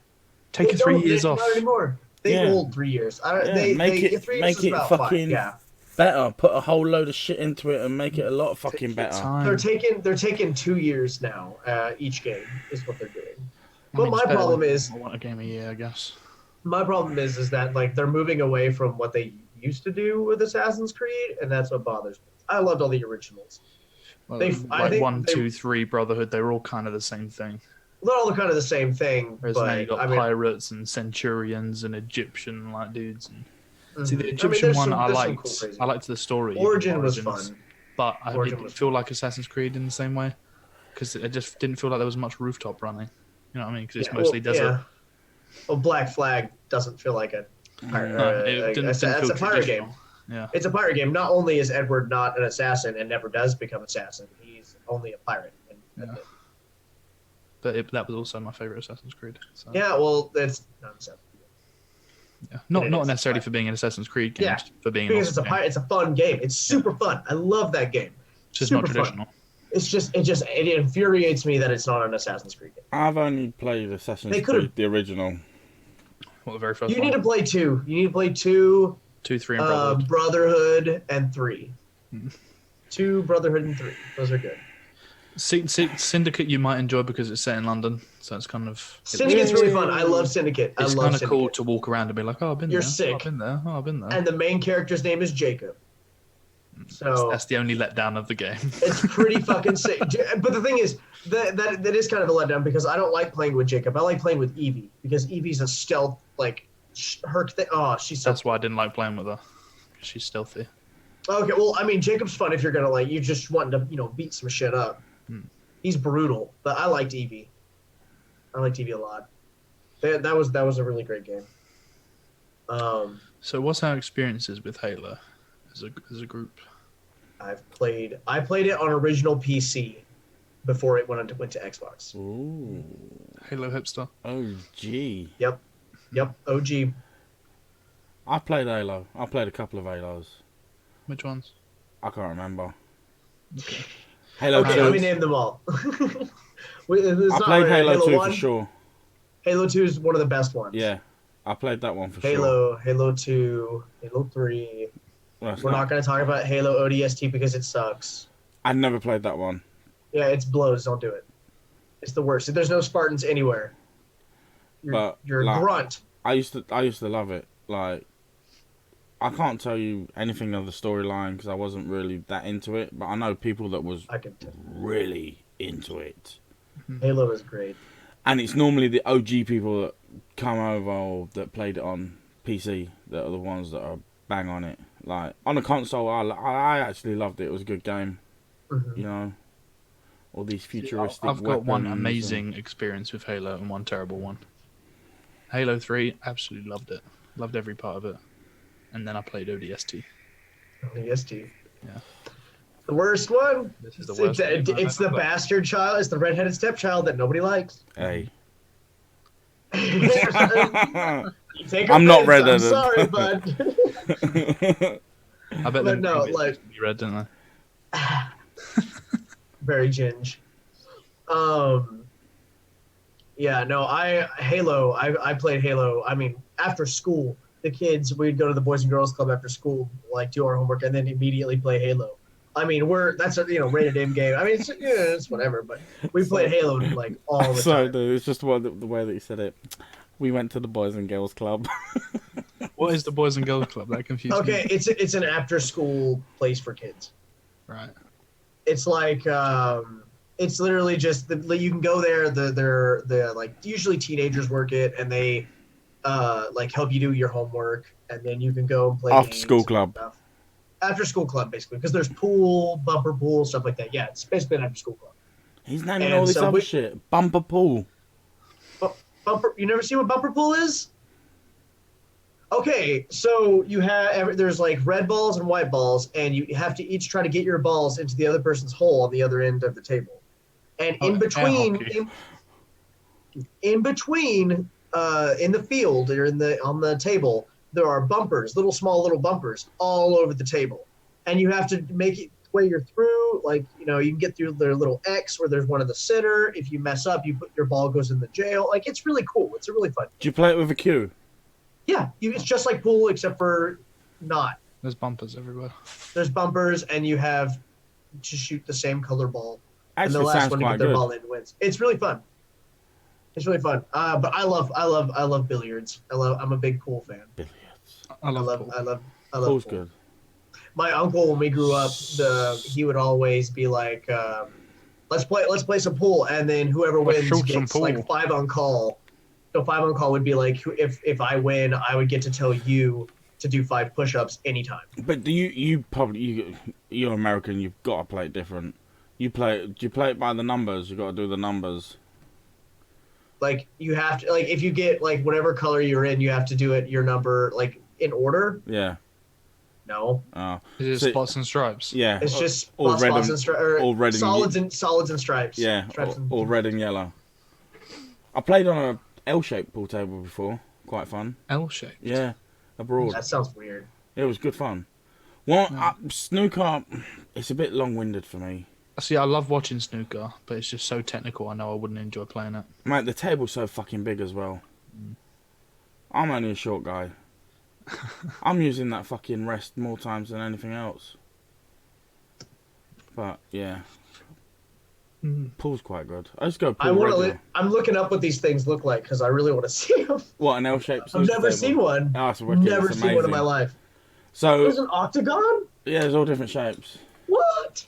Take 3 years off. Not anymore. They hold 3 years. Make it fucking better. Put a whole load of shit into it and make it a lot fucking better. They're taking 2 years now. Each game is what they're doing. But my problem is, I want a game a year, I guess. My problem is that like they're moving away from what they used to do with Assassin's Creed, and that's what bothers me. I loved all the originals. Well, like 1, 2, 3 Brotherhood, they were all kind of the same thing. They're all kind of the same thing. Whereas now you got pirates and centurions and Egyptian like dudes. And... See, the Egyptian one I liked. Cool I liked the story. Origins was fun, but I didn't feel like Assassin's Creed in the same way because it just didn't feel like there was much rooftop running. You know what I mean? Because it's mostly desert. Yeah. Well, Black Flag doesn't feel like a pirate. It's a pirate game. Yeah, it's a pirate game. Not only is Edward not an assassin and never does become assassin, he's only a pirate. But that was also my favorite Assassin's Creed. So. Yeah, well, it's not Assassin's Creed. Yeah. Not And it is. necessarily for being an Assassin's Creed game, Yeah, just for being because an awesome game. it's a fun game. It's super fun. I love that game. It's just super not traditional. fun. It infuriates me that it's not an Assassin's Creed game. I've only played Assassin's Creed, the original. Well, the very first You one. need to play 2. You need to play 2, 2, 3, and Brotherhood. Brotherhood, and 3. 2, Brotherhood, and 3. Those are good. Syndicate you might enjoy because it's set in London, so it's kind of... Syndicate's really fun. I love Syndicate. It's kind of cool to walk around and be like, oh, I've been You're there. sick. Oh, I've been there. Oh, I've been there. And the main character's name is Jacob. So that's the only letdown of the game. It's pretty fucking sick. But the thing is, that is kind of a letdown because I don't like playing with Jacob. I like playing with Evie because Evie's a stealth, like, her thing. Oh, she's so... That's why I didn't like playing with her. She's stealthy. Okay, well, I mean, Jacob's fun if you're going to, like, you just wanting to, beat some shit up. He's brutal, but I liked Evie. I liked Evie a lot. That was a really great game. So what's our experiences with Halo as a group? I played it on original PC before it went to Xbox. Ooh. Halo hipster. OG. Yep. OG. I played Halo. I played a couple of Halos. Which ones? I can't remember. Okay. Halo 2. Let me name them all. I played Halo 2 for sure. Halo 2 is one of the best ones. Yeah. I played that one for sure. Halo 2, Halo 3. Well, We're not going to talk about Halo ODST because it sucks. I never played that one. Yeah, it's blows. Don't do it. It's the worst. There's no Spartans anywhere. You're a grunt. I used to love it. Like, I can't tell you anything of the storyline because I wasn't really that into it. But I know people that was really into it. Halo is great. And it's normally the OG people that come over or that played it on PC that are the ones that are bang on it. Like, on a console, I actually loved it. It was a good game. You know, all these futuristic I've got one weapons amazing experience with Halo and one terrible one. Halo 3, absolutely loved it. Loved every part of it. And then I played ODST. ODST. Yeah. The worst one. This is the worst. It's the bastard child. It's the redheaded stepchild that nobody likes. Hey. I'm not redheaded. I'm sorry, bud. I bet them no, like be red, don't they? Very ginge. Yeah, no, I played Halo. I mean, after school, the kids, we'd go to the Boys and Girls Club after school, like do our homework, and then immediately play Halo. I mean, that's a rated M game. I mean, it's whatever, but we played Halo like all the time. Sorry, dude, it's just the way that you said it. We went to the Boys and Girls Club. What is the Boys and Girls Club? That confuses me. Okay, it's an after school place for kids. Right. It's like it's literally just you can go there. They're like usually teenagers work it, and they like help you do your homework, and then you can go and play After games school and club. stuff. After school club, basically, because there's pool, bumper pool, stuff like that. Yeah, it's basically an after school club. He's naming all this other shit. Bumper pool. Bumper. You never seen what bumper pool is? Okay, so there's like red balls and white balls, and you have to each try to get your balls into the other person's hole on the other end of the table, and in between in the field or on the table, there are bumpers, small little bumpers all over the table, and you have to make it way you're through. Like, you can get through their little X where there's one in the center. If you mess up, your ball goes in the jail. Like, it's really cool. It's a really fun. Do you play it with a Q? Yeah, it's just like pool except for not. There's bumpers everywhere. There's bumpers, and you have to shoot the same color ball. Actually, and the last sounds one to quite get their good. ball in wins. It's really fun. It's really fun. But I love billiards. I'm a big pool fan. Billiards. I love Pool's pool. good. My uncle, when we grew up, he would always be like, let's play some pool, and then whoever wins gets like 5 on call. So 5 on call would be like, if I win, I would get to tell you to do 5 push-ups anytime. But you're American, you've got to play it different. Do you play it by the numbers? You got to do the numbers. Like, you have to, like, if you get like whatever color you're in, you have to do it your number like in order. Yeah. No. Is it spots and stripes? Yeah. It's just all red spots and stripes. all red and Solids and stripes. Yeah. Stripes All red and yellow. I played on a L-shaped pool table before. quite fun. L-shaped. Yeah, abroad. That sounds weird. It was good fun. Well, Yeah. snooker, it's a bit long-winded for me. See, I love watching snooker, but it's just so technical. I know I wouldn't enjoy playing it. Mate, the table's so fucking big as well. I'm only a short guy. I'm using that fucking rest more times than anything else. But, yeah. Pool's quite good. I just go pool regular. I'm looking up what these things look like because I really want to see them. What, an L-shaped I've never seen one. Oh, it's wicked. Never It's seen one in amazing. my life. So, There's an octagon? yeah, there's all different shapes. What?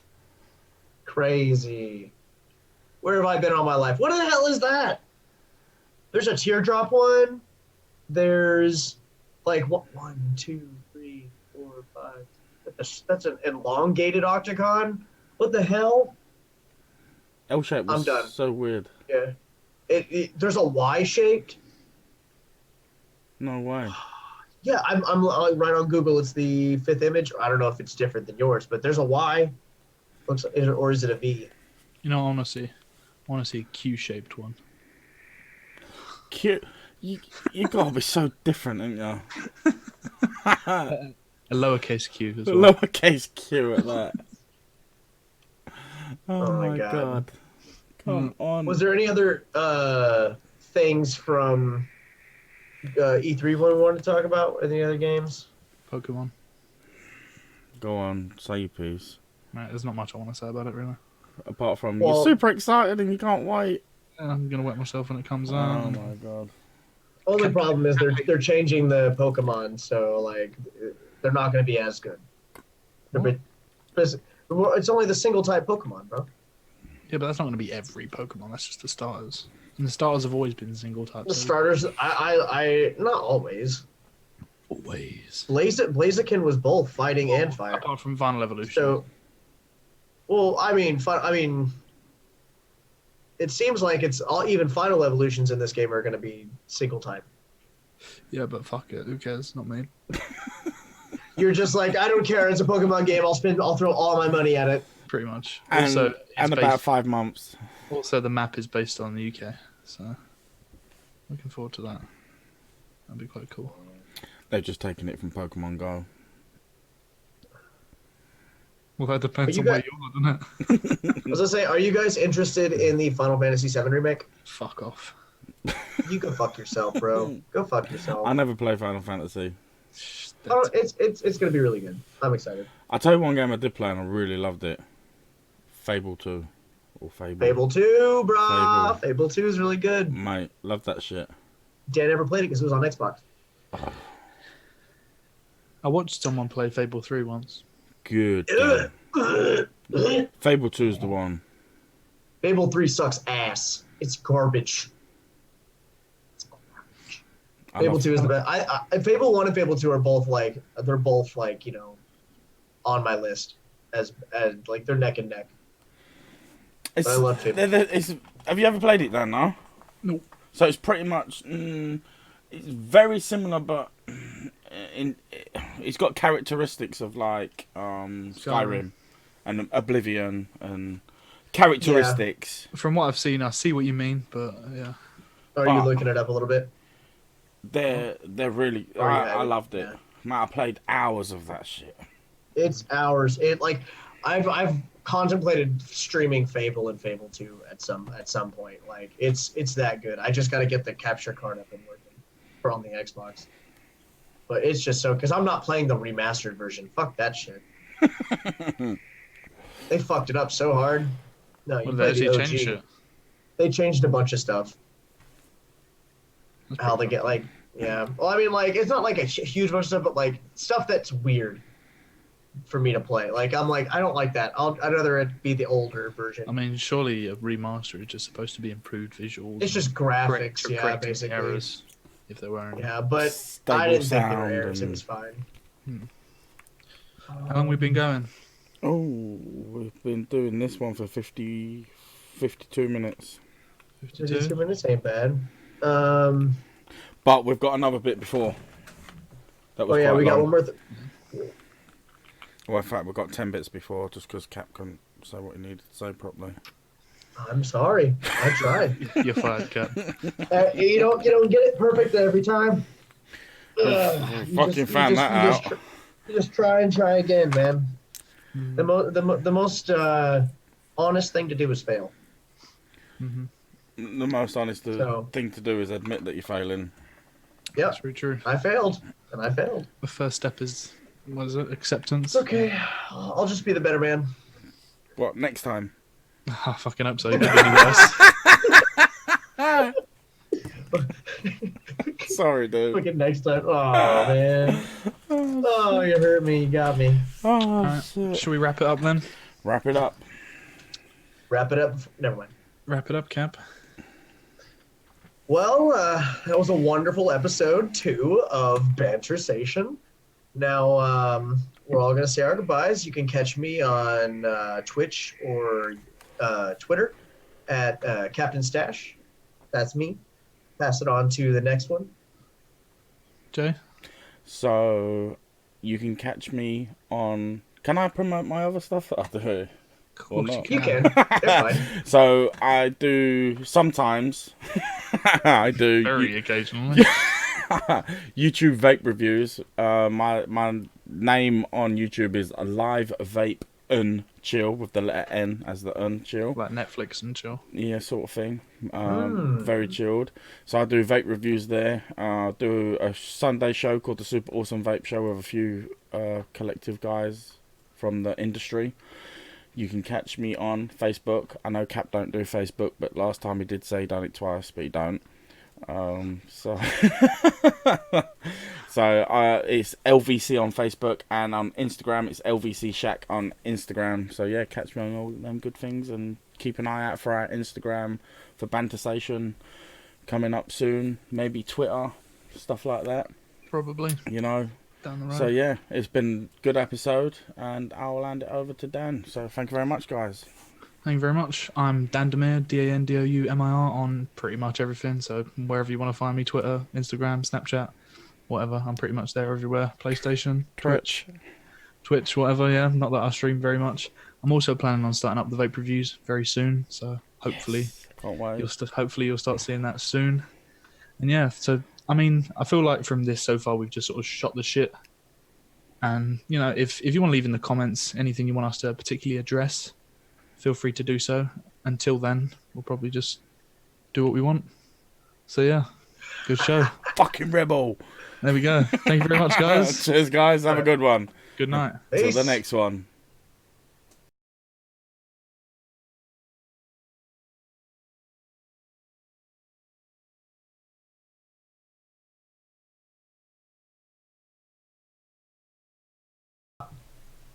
Crazy. Where have I been all my life? What the hell is that? There's a teardrop one. There's like what? 1, 2, 3, 4, 5. That's an elongated octagon. What the hell? L-shape was I'm done. so weird. Yeah. There's a Y shaped. No way. Yeah, I'm right on Google. It's the 5th image. I don't know if it's different than yours, but there's a Y. Looks or is it a V? You know, I want to see a Q-shaped one. Cute. You gotta be so different, ain't you? A lowercase Q as well. Lowercase Q at that. Oh my god. Come on. Was there any other things from E3 we wanted to talk about? Any other games? Pokemon. Go on, say your piece. Right, there's not much I want to say about it, really. Apart from you're super excited and you can't wait. I'm gonna wet myself when it comes Oh out. my god. Only problem is they're changing the Pokemon, so like they're not going to be as good. It's only the single type Pokemon, bro. Yeah, but that's not going to be every Pokemon. That's just the starters. And the starters have always been single types. The starters, I not always. Always. Blaziken was both fighting and fire. Apart from Final Evolution. So, well, I mean, it seems like it's all even Final Evolutions in this game are going to be single type. Yeah, but fuck it. Who cares? Not me. You're just like, I don't care. It's a Pokemon game. I'll throw all my money at it. Pretty much. And, also, and about 5 months. Also, the map is based on the UK, so looking forward to that. That'd be quite cool. They've just taken it from Pokemon Go. Well, that depends on where you're at, doesn't it? I was gonna say, are you guys interested in the Final Fantasy VII remake? Fuck off. You go fuck yourself, bro. Go fuck yourself. I never play Final Fantasy. Oh, it's gonna be really good. I'm excited. I'll tell you one game I did play and I really loved it. Fable 2. Or Fable. Fable 2, brah. Fable 2 is really good. Mate, love that shit. Dan never played it because it was on Xbox. I watched someone play Fable 3 once. Good. Fable 2 is the one. Fable 3 sucks ass. It's garbage. Fable 2 is the best. Fable 1 and Fable 2 are both like you know, on my list as like they're neck and neck. I love Fable. Have you ever played it then? No. No. So it's pretty much it's very similar, but it's got characteristics of like Skyrim and Oblivion and characteristics. Yeah. From what I've seen, I see what you mean, but yeah. Are you looking it up a little bit? They're really. I loved it. Yeah. Man, I played hours of that shit. It's hours. I've contemplated streaming Fable and Fable 2 at some point. Like it's that good. I just got to get the capture card up and working for on the Xbox. But it's just so because I'm not playing the remastered version. Fuck that shit. They fucked it up so hard. No, you play the OG. Changed it? They changed a bunch of stuff. How they get like, yeah. Well, I mean, like it's not like a huge bunch of stuff, but like stuff that's weird for me to play. Like I'm like I don't like that. I'd rather it be the older version. I mean, surely a remaster is just supposed to be improved visuals. It's just graphics, yeah, basically. Errors, if there weren't. Yeah, but I didn't think there were errors. It was fine. How long have we been going? Oh, we've been doing this one for 52 minutes. 52 minutes ain't bad. But we've got another bit before. That was we got one more. Well, in fact, we've got 10 bits before, just because Cap couldn't say what he needed to say properly. I'm sorry. I tried. You're fired, Cap. You don't get it perfect every time. Fucking found that out. You just try and try again, man. Mm. The most honest thing to do is fail. Mm-hmm. The most honest thing to do is admit that you're failing. Yeah, That's very true. I failed, and I failed. The first step is, what is it? Acceptance. It's okay. I'll just be the better man. What, next time? I fucking hope so. It could be any worse. Sorry, dude. Fucking next time. Oh, man. Oh, you hurt me. You got me. Oh, Right. shit. Should we wrap it up then? Wrap it up. Wrap it up. Never mind. Wrap it up, Cap. Well, that was a wonderful episode 2 of Bantersation. Now, we're all going to say our goodbyes. You can catch me on Twitch or Twitter at Captain Stash. That's me. Pass it on to the next one. Jay? So, you can catch me on... Can I promote my other stuff? I do. Of course not. You can. They're fine. So, I do sometimes... I do... Very occasionally. YouTube vape reviews. My name on YouTube is Live Vape and Chill with the letter N as the chill. Like Netflix and chill. Yeah, sort of thing. Very chilled. So I do vape reviews there. I do a Sunday show called the Super Awesome Vape Show with a few collective guys from the industry. You can catch me on Facebook. I know Cap don't do Facebook, but last time he did say he done it twice, but he don't. So it's LVC on Facebook, and on Instagram it's LVC Shack on Instagram. So yeah, catch me on all them good things, and keep an eye out for our Instagram for Bantersation coming up soon. Maybe Twitter, stuff like that. Probably. You know. Down the road. So yeah, it's been a good episode, and I'll hand it over to Dan. So thank you very much, guys. Thank you very much. I'm Dandoumir, Dandoumir on pretty much everything. So wherever you want to find me, Twitter, Instagram, Snapchat, whatever. I'm pretty much there everywhere. PlayStation, Twitch, whatever. Yeah, not that I stream very much. I'm also planning on starting up the vape reviews very soon. So hopefully, Can't wait. you'll start seeing that soon. And yeah, so I mean, I feel like from this so far, we've just sort of shot the shit. And you know, if you want to leave in the comments anything you want us to particularly address, feel free to do so. Until then, we'll probably just do what we want. So yeah, good show. Fucking rebel. There we go. Thank you very much, guys. Cheers, guys. Have a good one. Good night. Till the next one.